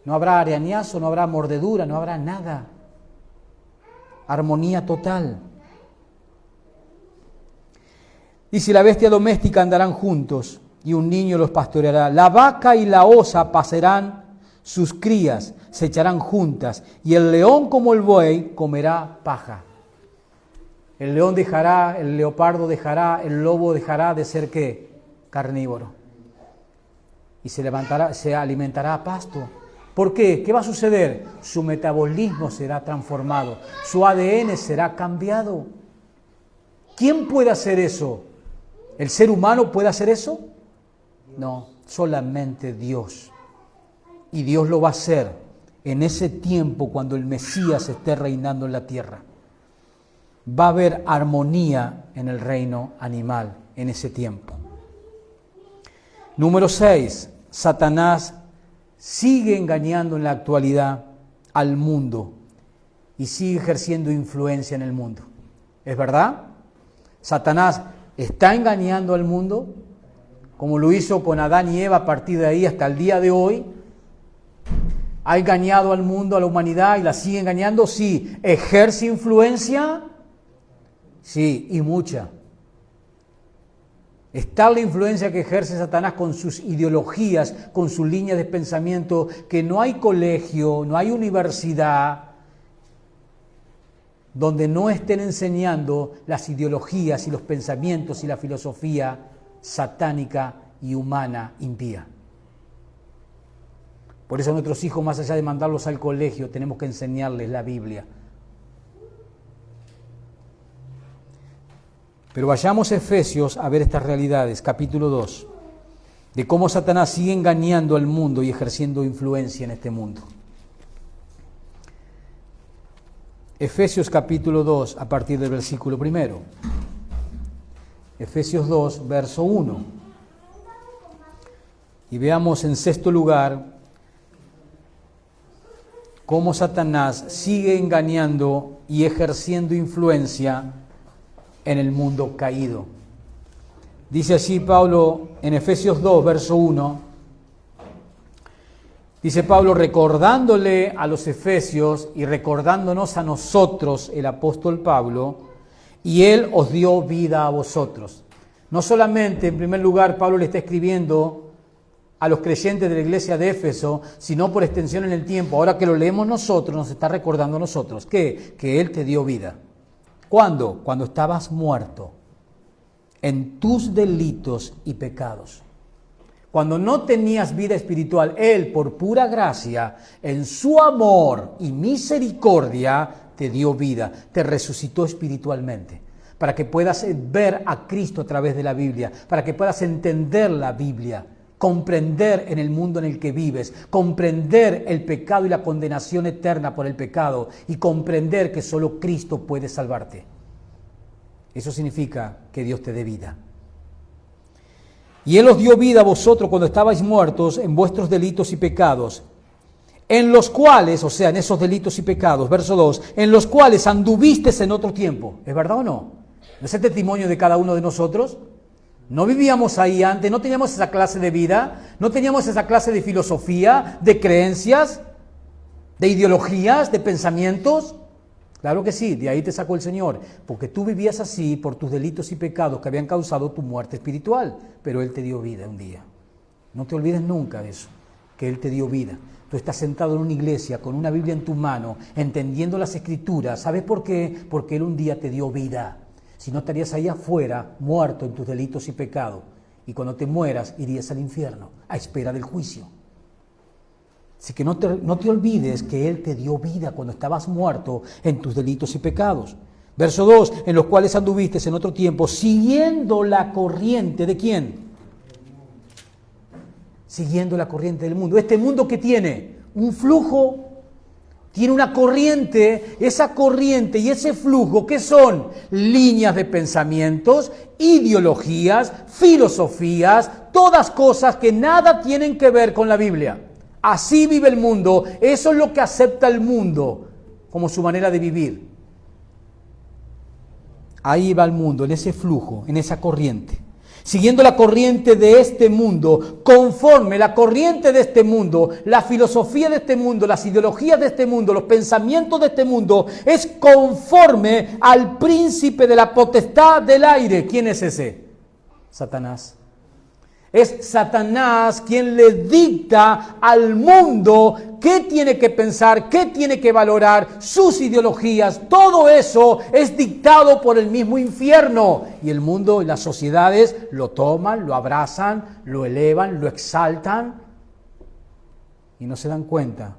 No habrá arañazo, no habrá mordedura, no habrá nada. Armonía total. Y si la bestia doméstica andarán juntos y un niño los pastoreará, la vaca y la osa pasarán sus crías, se echarán juntas y el león como el buey comerá paja. El león dejará, el leopardo dejará, el lobo dejará de ser ¿qué? Carnívoro. Y se alimentará a pasto. ¿Por qué? ¿Qué va a suceder? Su metabolismo será transformado, su ADN será cambiado. ¿Quién puede hacer eso? ¿El ser humano puede hacer eso? No, solamente Dios. Y Dios lo va a hacer en ese tiempo cuando el Mesías esté reinando en la tierra. Va a haber armonía en el reino animal en ese tiempo. Número 6. Satanás sigue engañando en la actualidad al mundo y sigue ejerciendo influencia en el mundo. ¿Es verdad? Satanás está engañando al mundo, como lo hizo con Adán y Eva a partir de ahí hasta el día de hoy. ¿Ha engañado al mundo, a la humanidad y la sigue engañando? Sí. ¿Ejerce influencia? Sí, y mucha. Está la influencia que ejerce Satanás con sus ideologías, con sus líneas de pensamiento, que no hay colegio, no hay universidad donde no estén enseñando las ideologías y los pensamientos y la filosofía satánica y humana impía. Por eso a nuestros hijos, más allá de mandarlos al colegio, tenemos que enseñarles la Biblia. Pero vayamos a Efesios a ver estas realidades, capítulo 2, de cómo Satanás sigue engañando al mundo y ejerciendo influencia en este mundo. Efesios capítulo 2, a partir del versículo 1. Efesios 2, verso 1. Y veamos en sexto lugar cómo Satanás sigue engañando y ejerciendo influencia en el mundo caído. Dice así Pablo en Efesios 2, verso 1. Dice Pablo, recordándole a los efesios y recordándonos a nosotros, el apóstol Pablo, y él os dio vida a vosotros. No solamente, en primer lugar, Pablo le está escribiendo a los creyentes de la iglesia de Éfeso, sino por extensión en el tiempo. Ahora que lo leemos nosotros, nos está recordando a nosotros. ¿Qué? Que él te dio vida. ¿Cuándo? Cuando estabas muerto en tus delitos y pecados. Cuando no tenías vida espiritual, Él, por pura gracia, en su amor y misericordia, te dio vida, te resucitó espiritualmente, para que puedas ver a Cristo a través de la Biblia, para que puedas entender la Biblia, comprender en el mundo en el que vives, comprender el pecado y la condenación eterna por el pecado y comprender que solo Cristo puede salvarte. Eso significa que Dios te dé vida. Y Él os dio vida a vosotros cuando estabais muertos en vuestros delitos y pecados, en los cuales, o sea, en esos delitos y pecados, verso 2, en los cuales anduvisteis en otro tiempo. ¿Es verdad o no? ¿No es el testimonio de cada uno de nosotros? No vivíamos ahí antes, no teníamos esa clase de vida, no teníamos esa clase de filosofía, de creencias, de ideologías, de pensamientos. Claro que sí, de ahí te sacó el Señor, porque tú vivías así por tus delitos y pecados que habían causado tu muerte espiritual, pero Él te dio vida un día. No te olvides nunca de eso, que Él te dio vida. Tú estás sentado en una iglesia con una Biblia en tu mano, entendiendo las Escrituras. ¿Sabes por qué? Porque Él un día te dio vida. Si no, estarías ahí afuera, muerto en tus delitos y pecados. Y cuando te mueras, irías al infierno, a espera del juicio. Así que no te olvides que Él te dio vida cuando estabas muerto en tus delitos y pecados. Verso 2, en los cuales anduviste en otro tiempo, siguiendo la corriente ¿de quién? Siguiendo la corriente del mundo. Este mundo que tiene un flujo, tiene una corriente, esa corriente y ese flujo, ¿qué son? Líneas de pensamientos, ideologías, filosofías, todas cosas que nada tienen que ver con la Biblia. Así vive el mundo, eso es lo que acepta el mundo como su manera de vivir. Ahí va el mundo, en ese flujo, en esa corriente. Siguiendo la corriente de este mundo, conforme la corriente de este mundo, la filosofía de este mundo, las ideologías de este mundo, los pensamientos de este mundo, es conforme al príncipe de la potestad del aire. ¿Quién es ese? Satanás. Es Satanás quien le dicta al mundo qué tiene que pensar, qué tiene que valorar, sus ideologías. Todo eso es dictado por el mismo infierno. Y el mundo y las sociedades lo toman, lo abrazan, lo elevan, lo exaltan. Y no se dan cuenta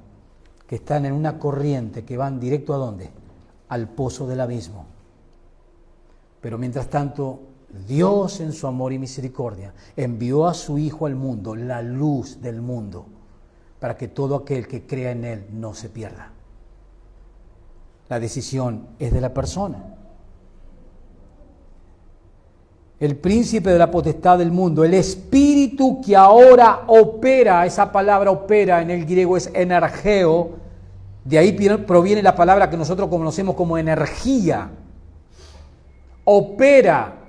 que están en una corriente que van directo ¿a dónde? Al pozo del abismo. Pero mientras tanto, Dios en su amor y misericordia envió a su Hijo al mundo, la luz del mundo, para que todo aquel que crea en Él no se pierda. La decisión es de la persona. El príncipe de la potestad del mundo, el espíritu que ahora opera, esa palabra opera en el griego es energeo, de ahí proviene la palabra que nosotros conocemos como energía. Opera.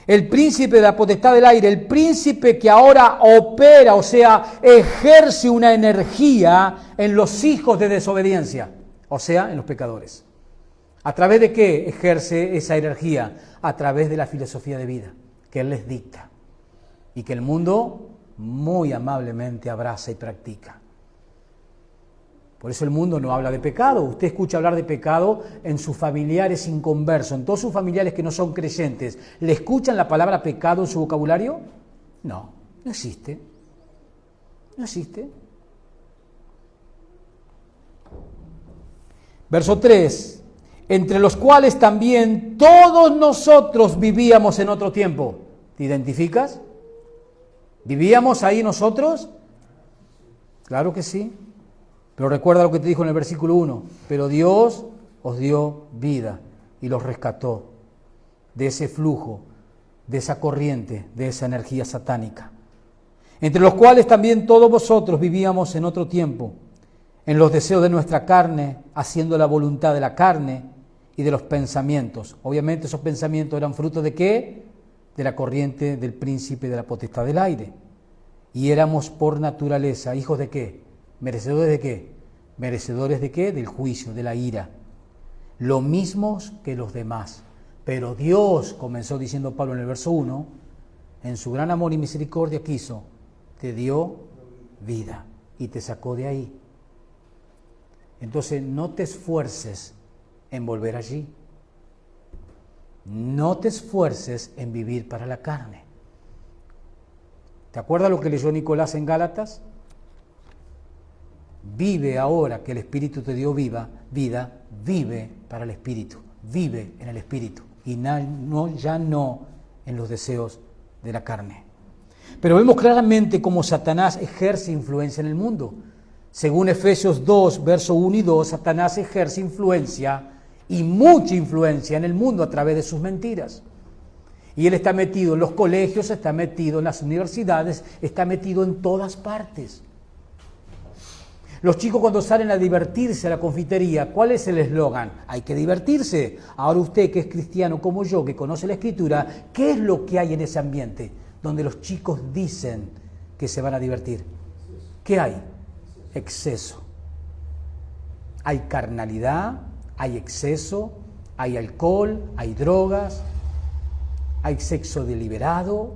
El príncipe de la potestad del aire, el príncipe que ahora opera, o sea, ejerce una energía en los hijos de desobediencia, o sea, en los pecadores. ¿A través de qué ejerce esa energía? A través de la filosofía de vida que Él les dicta y que el mundo muy amablemente abraza y practica. Por eso el mundo no habla de pecado. Usted escucha hablar de pecado en sus familiares inconversos, en todos sus familiares que no son creyentes. ¿Le escuchan la palabra pecado en su vocabulario? No, no existe. No existe. Verso 3. Entre los cuales también todos nosotros vivíamos en otro tiempo. ¿Te identificas? ¿Vivíamos ahí nosotros? Claro que sí. Pero recuerda lo que te dijo en el versículo 1. Pero Dios os dio vida y los rescató de ese flujo, de esa corriente, de esa energía satánica. Entre los cuales también todos vosotros vivíamos en otro tiempo, en los deseos de nuestra carne, haciendo la voluntad de la carne y de los pensamientos. Obviamente esos pensamientos eran fruto ¿de qué? De la corriente del príncipe de la potestad del aire. Y éramos por naturaleza, hijos de qué? ¿Merecedores de qué? ¿Merecedores de qué? Del juicio, de la ira. Lo mismos que los demás. Pero Dios, comenzó diciendo Pablo en el verso 1, en su gran amor y misericordia quiso, te dio vida y te sacó de ahí. Entonces no te esfuerces en volver allí. No te esfuerces en vivir para la carne. ¿Te acuerdas lo que leyó Nicolás en Gálatas? Vive ahora que el Espíritu te dio vida, vive para el Espíritu, vive en el Espíritu y ya no en los deseos de la carne. Pero vemos claramente cómo Satanás ejerce influencia en el mundo. Según Efesios 2, verso 1 y 2, Satanás ejerce influencia y mucha influencia en el mundo a través de sus mentiras. Y él está metido en los colegios, está metido en las universidades, está metido en todas partes. Los chicos cuando salen a divertirse a la confitería, ¿cuál es el eslogan? Hay que divertirse. Ahora usted que es cristiano como yo, que conoce la Escritura, ¿qué es lo que hay en ese ambiente donde los chicos dicen que se van a divertir? ¿Qué hay? Exceso. Hay carnalidad, hay exceso, hay alcohol, hay drogas, hay sexo deliberado,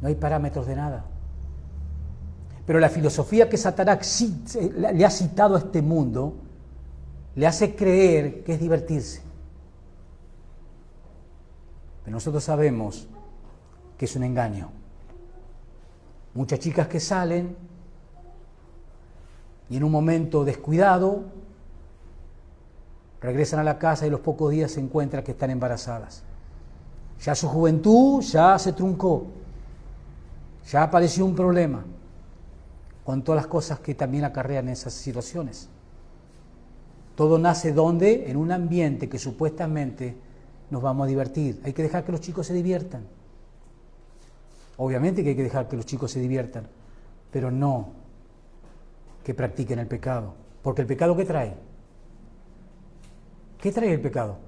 no hay parámetros de nada. Pero la filosofía que Satanás le ha citado a este mundo le hace creer que es divertirse. Pero nosotros sabemos que es un engaño. Muchas chicas que salen y en un momento descuidado regresan a la casa y a los pocos días se encuentran que están embarazadas. Ya su juventud ya se truncó, ya apareció un problema, con todas las cosas que también acarrean esas situaciones. Todo nace ¿dónde? En un ambiente que supuestamente nos vamos a divertir. Hay que dejar que los chicos se diviertan. Obviamente que hay que dejar que los chicos se diviertan, pero no que practiquen el pecado. Porque el pecado ¿qué trae? ¿Qué trae el pecado?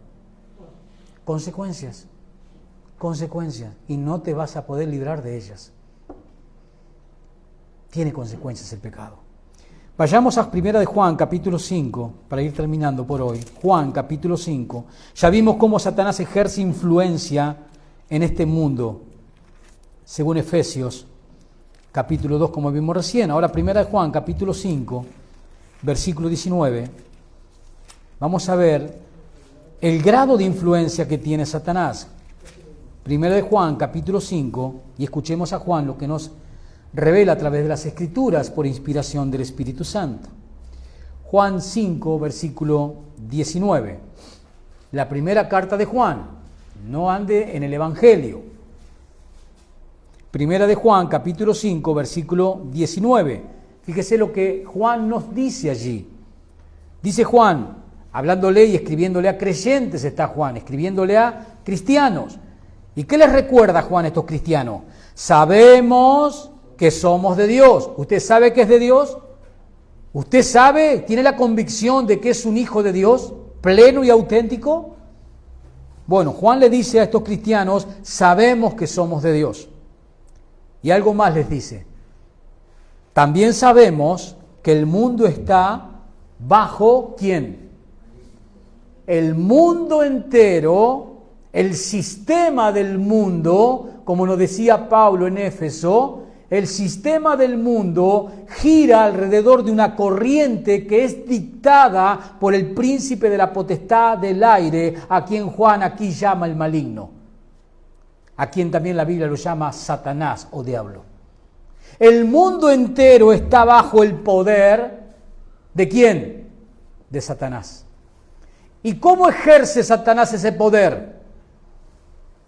Consecuencias. Consecuencias. Y no te vas a poder librar de ellas. Tiene consecuencias el pecado. Vayamos a 1 de Juan, capítulo 5, para ir terminando por hoy. Juan, capítulo 5. Ya vimos cómo Satanás ejerce influencia en este mundo. según Efesios, capítulo 2, como vimos recién. Ahora, primera de Juan, capítulo 5, versículo 19. Vamos a ver el grado de influencia que tiene Satanás. Primera de Juan, capítulo 5, y escuchemos a Juan lo que nos revela a través de las Escrituras por inspiración del Espíritu Santo. Juan 5, versículo 19. La primera carta de Juan, no ande en el Evangelio. Primera de Juan, capítulo 5, versículo 19. Fíjese lo que Juan nos dice allí. Dice Juan, hablándole y escribiéndole a creyentes está Juan, escribiéndole a cristianos. ¿Y qué les recuerda Juan a estos cristianos? Sabemos que somos de Dios. ¿Usted sabe que es de Dios? ¿Usted sabe, tiene la convicción de que es un hijo de Dios, pleno y auténtico? Bueno, Juan le dice a estos cristianos, sabemos que somos de Dios. Y algo más les dice. También sabemos que el mundo está bajo ¿quién? El mundo entero, el sistema del mundo, como nos decía Pablo en Éfeso, el sistema del mundo gira alrededor de una corriente que es dictada por el príncipe de la potestad del aire, a quien Juan aquí llama el maligno, a quien también la Biblia lo llama Satanás o diablo. El mundo entero está bajo el poder ¿de quién? De Satanás. ¿Y cómo ejerce Satanás ese poder?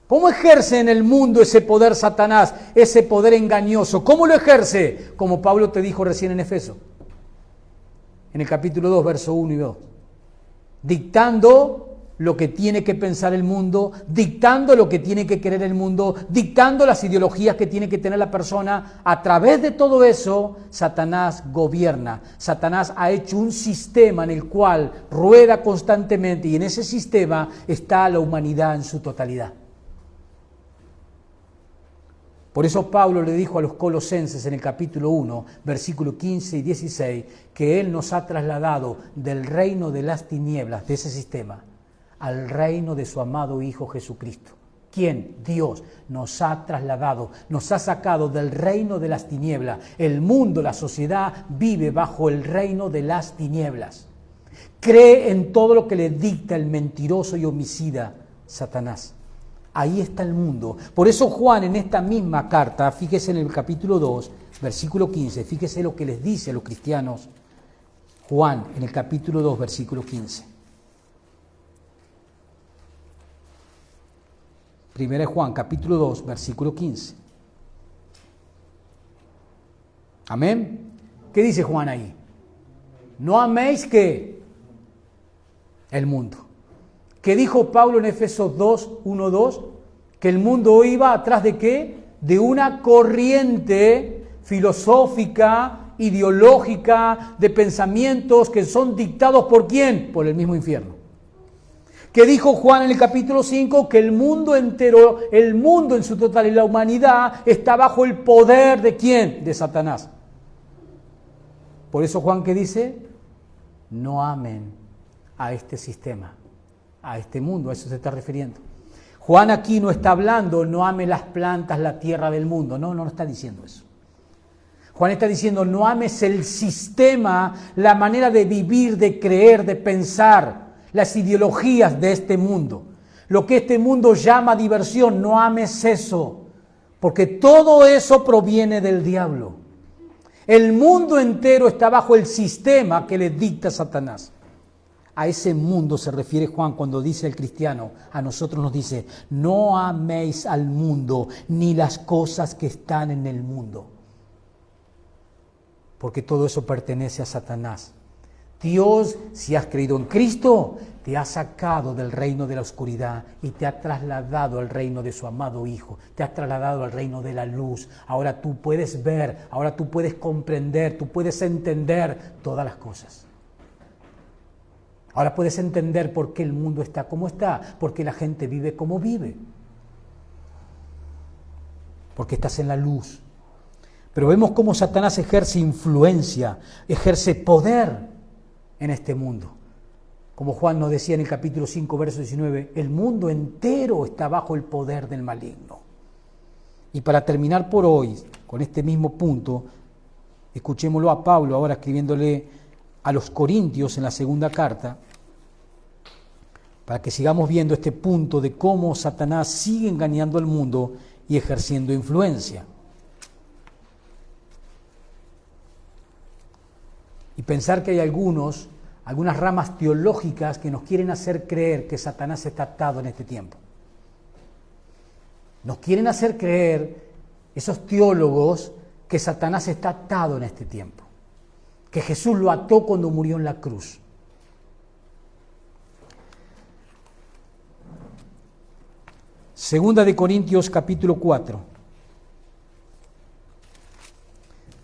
¿Cómo ejerce en el mundo ese poder Satanás, ese poder engañoso? ¿Cómo lo ejerce? Como Pablo te dijo recién en Efeso, en el capítulo 2, verso 1 y 2. Dictando lo que tiene que pensar el mundo, dictando lo que tiene que querer el mundo, dictando las ideologías que tiene que tener la persona. A través de todo eso, Satanás gobierna. Satanás ha hecho un sistema en el cual rueda constantemente y en ese sistema está la humanidad en su totalidad. Por eso Pablo le dijo a los colosenses en el capítulo 1, versículo 15 y 16, que Él nos ha trasladado del reino de las tinieblas, de ese sistema, al reino de su amado Hijo Jesucristo. ¿Quién? Dios nos ha trasladado, nos ha sacado del reino de las tinieblas. El mundo, la sociedad vive bajo el reino de las tinieblas. Cree en todo lo que le dicta el mentiroso y homicida Satanás. Ahí está el mundo. Por eso Juan en esta misma carta, fíjese en el capítulo 2, versículo 15, fíjese lo que les dice a los cristianos. Juan en el capítulo 2, versículo 15. Primera de Juan, capítulo 2, versículo 15. Amén. ¿Qué dice Juan ahí? No améis ¿qué? El mundo. ¿Qué dijo Pablo en Efesios 2, 1, 2? Que el mundo iba atrás de ¿qué? De una corriente filosófica, ideológica, de pensamientos que son dictados ¿por quién? Por el mismo infierno. ¿Qué dijo Juan en el capítulo 5? Que el mundo entero, el mundo en su totalidad, la humanidad, está bajo el poder ¿de quién? De Satanás. Por eso Juan, ¿qué dice? No amen a este sistema, a este mundo, a eso se está refiriendo. Juan aquí no está hablando, no ame las plantas, la tierra del mundo, no está diciendo eso. Juan está diciendo, no ames el sistema, la manera de vivir, de creer, de pensar, las ideologías de este mundo. Lo que este mundo llama diversión, no ames eso, porque todo eso proviene del diablo. El mundo entero está bajo el sistema que le dicta Satanás. A ese mundo se refiere Juan cuando dice el cristiano, a nosotros nos dice, no améis al mundo ni las cosas que están en el mundo, porque todo eso pertenece a Satanás. Dios, si has creído en Cristo, te ha sacado del reino de la oscuridad y te ha trasladado al reino de su amado Hijo, te ha trasladado al reino de la luz. Ahora tú puedes ver, ahora tú puedes comprender, tú puedes entender todas las cosas. Ahora puedes entender por qué el mundo está como está, por qué la gente vive como vive. Porque estás en la luz. Pero vemos cómo Satanás ejerce influencia, ejerce poder en este mundo. Como Juan nos decía en el capítulo 5, verso 19, el mundo entero está bajo el poder del maligno. Y para terminar por hoy, con este mismo punto, escuchémoslo a Pablo ahora escribiéndole a los Corintios en la segunda carta, para que sigamos viendo este punto de cómo Satanás sigue engañando al mundo y ejerciendo influencia. Y pensar que hay algunas ramas teológicas que nos quieren hacer creer que Satanás está atado en este tiempo. Nos quieren hacer creer, esos teólogos, que Satanás está atado en este tiempo, que Jesús lo ató cuando murió en la cruz. Segunda de Corintios capítulo 4.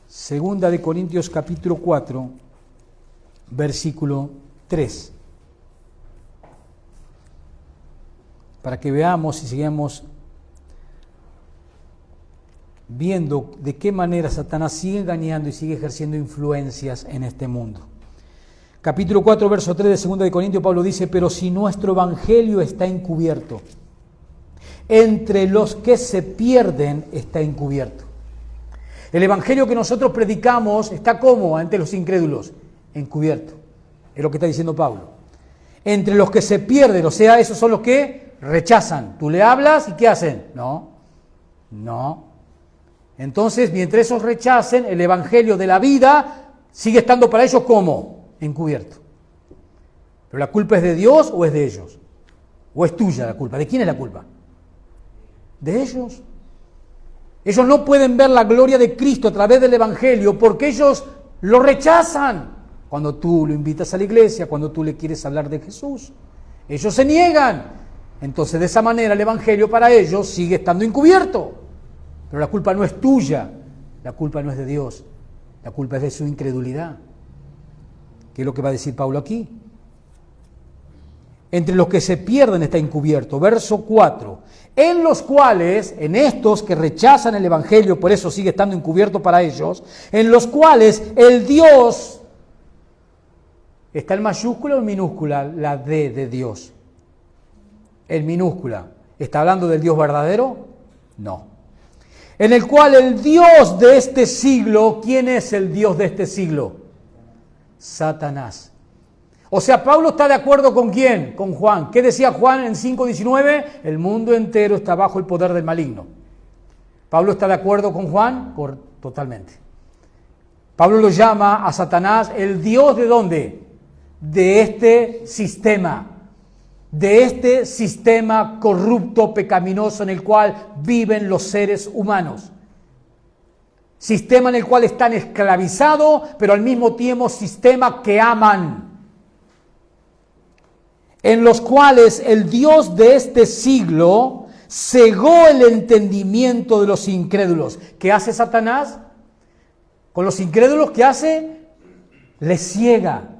Segunda de Corintios capítulo 4, versículo 3. Para que veamos y sigamos viendo de qué manera Satanás sigue engañando y sigue ejerciendo influencias en este mundo. Capítulo 4, verso 3 de Segunda de Corintios, Pablo dice: pero si nuestro evangelio está encubierto, entre los que se pierden está encubierto. El evangelio que nosotros predicamos está ¿cómo? Ante los incrédulos, encubierto. Es lo que está diciendo Pablo. Entre los que se pierden, o sea, esos son los que rechazan. Tú le hablas y ¿qué hacen? No. Entonces, mientras esos rechacen, el evangelio de la vida sigue estando para ellos ¿cómo? Encubierto. ¿Pero la culpa es de Dios o es de ellos? ¿O es tuya la culpa? ¿De quién es la culpa? De ellos. Ellos no pueden ver la gloria de Cristo a través del evangelio porque ellos lo rechazan. Cuando tú lo invitas a la iglesia, cuando tú le quieres hablar de Jesús, ellos se niegan. Entonces, de esa manera, el evangelio para ellos sigue estando encubierto. Pero la culpa no es tuya, la culpa no es de Dios, la culpa es de su incredulidad. ¿Qué es lo que va a decir Pablo aquí? Entre los que se pierden está encubierto. Verso 4. En los cuales, en estos que rechazan el evangelio, por eso sigue estando encubierto para ellos, en los cuales el Dios, ¿está en mayúscula o en minúscula la D de Dios? En minúscula. ¿Está hablando del Dios verdadero? No. En el cual el Dios de este siglo, ¿quién es el Dios de este siglo? Satanás. O sea, Pablo está de acuerdo ¿con quién? Con Juan. ¿Qué decía Juan en 5:19? El mundo entero está bajo el poder del maligno. ¿Pablo está de acuerdo con Juan? Totalmente. Pablo lo llama a Satanás el Dios ¿de dónde? De este sistema. De este sistema corrupto, pecaminoso en el cual viven los seres humanos. Sistema en el cual están esclavizados, pero al mismo tiempo sistema que aman. En los cuales el Dios de este siglo cegó el entendimiento de los incrédulos. ¿Qué hace Satanás? Con los incrédulos, ¿qué hace? Les ciega,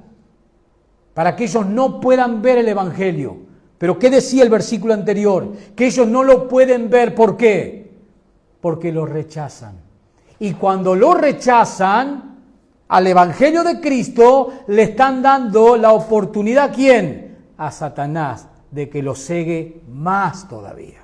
para que ellos no puedan ver el evangelio. Pero ¿qué decía el versículo anterior? Que ellos no lo pueden ver, ¿por qué? Porque lo rechazan. Y cuando lo rechazan, al evangelio de Cristo le están dando la oportunidad, ¿quién? A Satanás, de que lo cegue más todavía.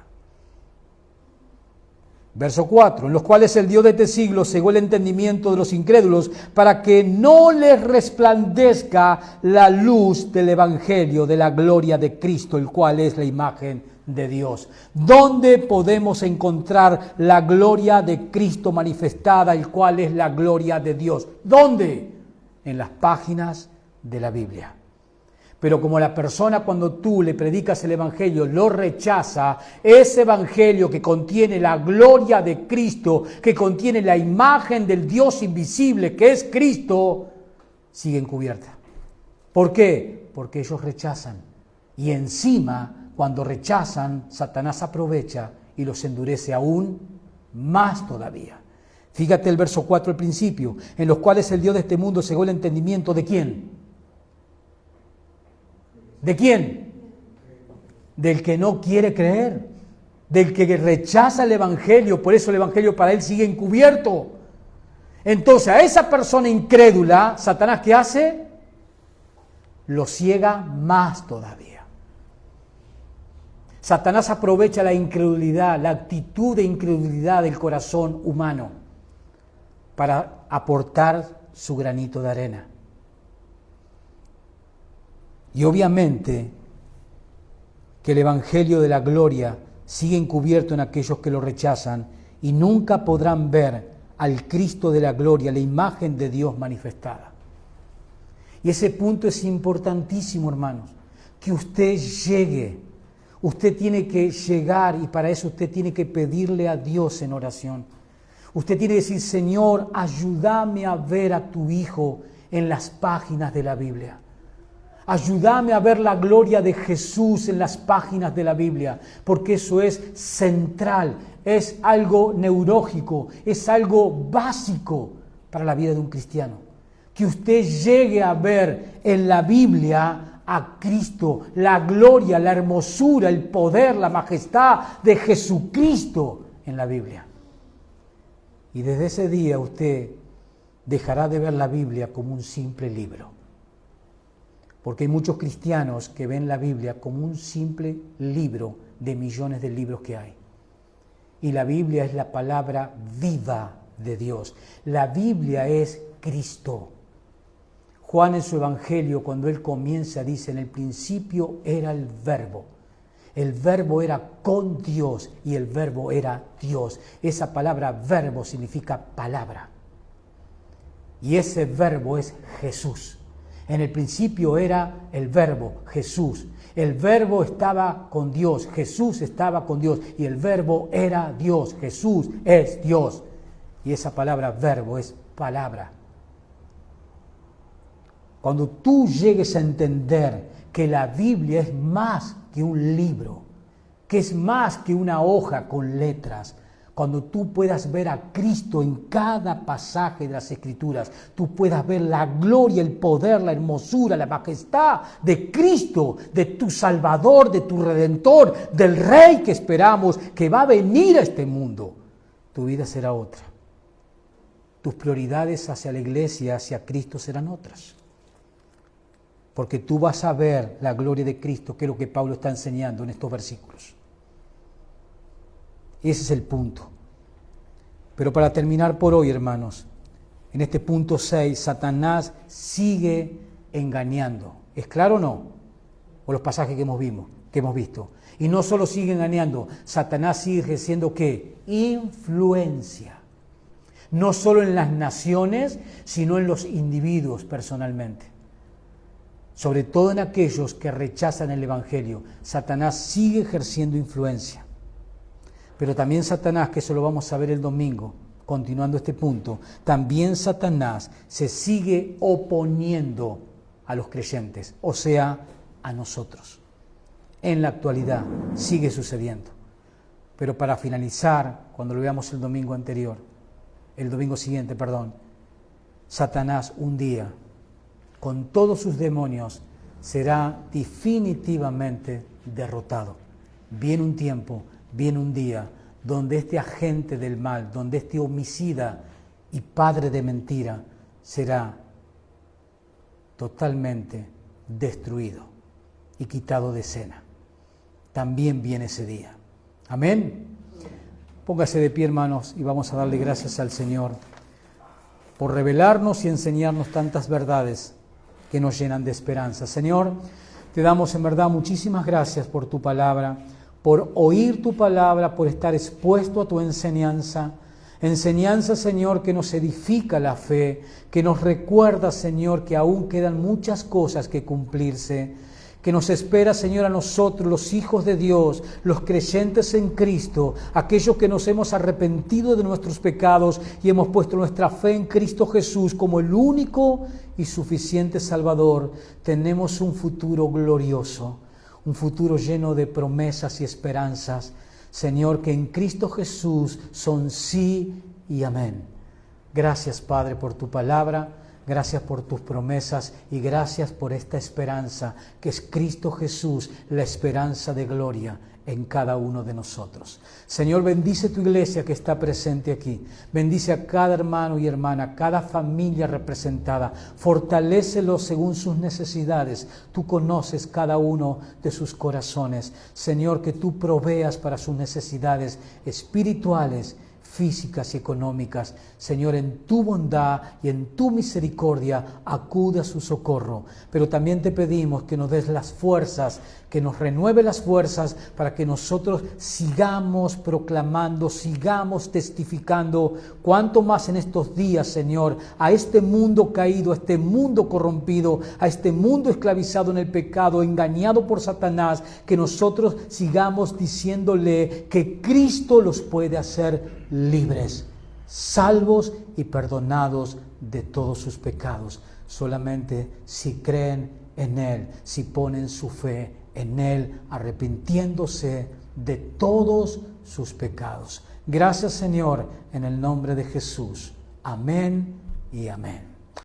Verso 4, en los cuales el Dios de este siglo cegó el entendimiento de los incrédulos para que no les resplandezca la luz del evangelio de la gloria de Cristo, el cual es la imagen de Dios. ¿Dónde podemos encontrar la gloria de Cristo manifestada, el cual es la gloria de Dios? ¿Dónde? En las páginas de la Biblia. Pero como la persona cuando tú le predicas el evangelio lo rechaza, ese evangelio que contiene la gloria de Cristo, que contiene la imagen del Dios invisible que es Cristo, sigue encubierta. ¿Por qué? Porque ellos rechazan. Y encima, cuando rechazan, Satanás aprovecha y los endurece aún más todavía. Fíjate el verso 4 al principio, en los cuales el Dios de este mundo cegó el entendimiento ¿de quién? ¿De quién? Del que no quiere creer, del que rechaza el evangelio, por eso el evangelio para él sigue encubierto. Entonces a esa persona incrédula, Satanás ¿qué hace? Lo ciega más todavía. Satanás aprovecha la incredulidad, la actitud de incredulidad del corazón humano para aportar su granito de arena. Y obviamente que el Evangelio de la gloria sigue encubierto en aquellos que lo rechazan y nunca podrán ver al Cristo de la gloria, la imagen de Dios manifestada. Y ese punto es importantísimo, hermanos, que usted llegue. Usted tiene que llegar y para eso usted tiene que pedirle a Dios en oración. Usted tiene que decir, Señor, ayúdame a ver a tu Hijo en las páginas de la Biblia. Ayúdame a ver la gloria de Jesús en las páginas de la Biblia, porque eso es central, es algo neurálgico, es algo básico para la vida de un cristiano. Que usted llegue a ver en la Biblia a Cristo, la gloria, la hermosura, el poder, la majestad de Jesucristo en la Biblia. Y desde ese día usted dejará de ver la Biblia como un simple libro. Porque hay muchos cristianos que ven la Biblia como un simple libro de millones de libros que hay. Y la Biblia es la palabra viva de Dios. La Biblia es Cristo. Juan en su Evangelio, cuando él comienza, dice, en el principio era el Verbo. El Verbo era con Dios y el Verbo era Dios. Esa palabra verbo significa palabra. Y ese verbo es Jesús. En el principio era el Verbo, Jesús. El Verbo estaba con Dios, Jesús estaba con Dios. Y el Verbo era Dios, Jesús es Dios. Y esa palabra verbo es palabra. Cuando tú llegues a entender que la Biblia es más que un libro, que es más que una hoja con letras, cuando tú puedas ver a Cristo en cada pasaje de las Escrituras, tú puedas ver la gloria, el poder, la hermosura, la majestad de Cristo, de tu Salvador, de tu Redentor, del Rey que esperamos que va a venir a este mundo, tu vida será otra. Tus prioridades hacia la iglesia, hacia Cristo serán otras. Porque tú vas a ver la gloria de Cristo, que es lo que Pablo está enseñando en estos versículos. Ese es el punto. Pero para terminar por hoy, hermanos, en este punto 6, Satanás sigue engañando. ¿Es claro o no? O los pasajes que hemos visto. Y no solo sigue engañando, Satanás sigue ejerciendo ¿qué? Influencia. No solo en las naciones, sino en los individuos personalmente. Sobre todo en aquellos que rechazan el Evangelio, Satanás sigue ejerciendo influencia. Pero también Satanás, que eso lo vamos a ver el domingo, continuando este punto, también Satanás se sigue oponiendo a los creyentes, o sea, a nosotros. En la actualidad sigue sucediendo. Pero para finalizar, cuando lo veamos el domingo siguiente, Satanás un día, con todos sus demonios, será definitivamente derrotado. Viene un tiempo, viene un día, donde este agente del mal, donde este homicida y padre de mentira, será totalmente destruido y quitado de escena. También viene ese día. Amén. Póngase de pie, hermanos, y vamos a darle gracias al Señor por revelarnos y enseñarnos tantas verdades que nos llenan de esperanza. Señor, te damos en verdad muchísimas gracias por tu palabra, por oír tu palabra, por estar expuesto a tu enseñanza. Enseñanza, Señor, que nos edifica la fe, que nos recuerda, Señor, que aún quedan muchas cosas que cumplirse, que nos espera, Señor, a nosotros, los hijos de Dios, los creyentes en Cristo, aquellos que nos hemos arrepentido de nuestros pecados y hemos puesto nuestra fe en Cristo Jesús como el único y suficiente Salvador. Tenemos un futuro glorioso, un futuro lleno de promesas y esperanzas, Señor, que en Cristo Jesús son sí y amén. Gracias, Padre, por tu palabra. Gracias por tus promesas y gracias por esta esperanza que es Cristo Jesús, la esperanza de gloria en cada uno de nosotros. Señor, bendice tu iglesia que está presente aquí. Bendice a cada hermano y hermana, cada familia representada. Fortalécelos según sus necesidades. Tú conoces cada uno de sus corazones. Señor, que tú proveas para sus necesidades espirituales, físicas y económicas. Señor, en tu bondad y en tu misericordia acude a su socorro. Pero también te pedimos que nos des las fuerzas, que nos renueve las fuerzas para que nosotros sigamos proclamando, sigamos testificando, cuanto más en estos días, Señor, a este mundo caído, a este mundo corrompido, a este mundo esclavizado en el pecado, engañado por Satanás, que nosotros sigamos diciéndole que Cristo los puede hacer libres, salvos y perdonados de todos sus pecados. Solamente si creen en Él, si ponen su fe en Él, arrepintiéndose de todos sus pecados. Gracias, Señor, en el nombre de Jesús. Amén y amén.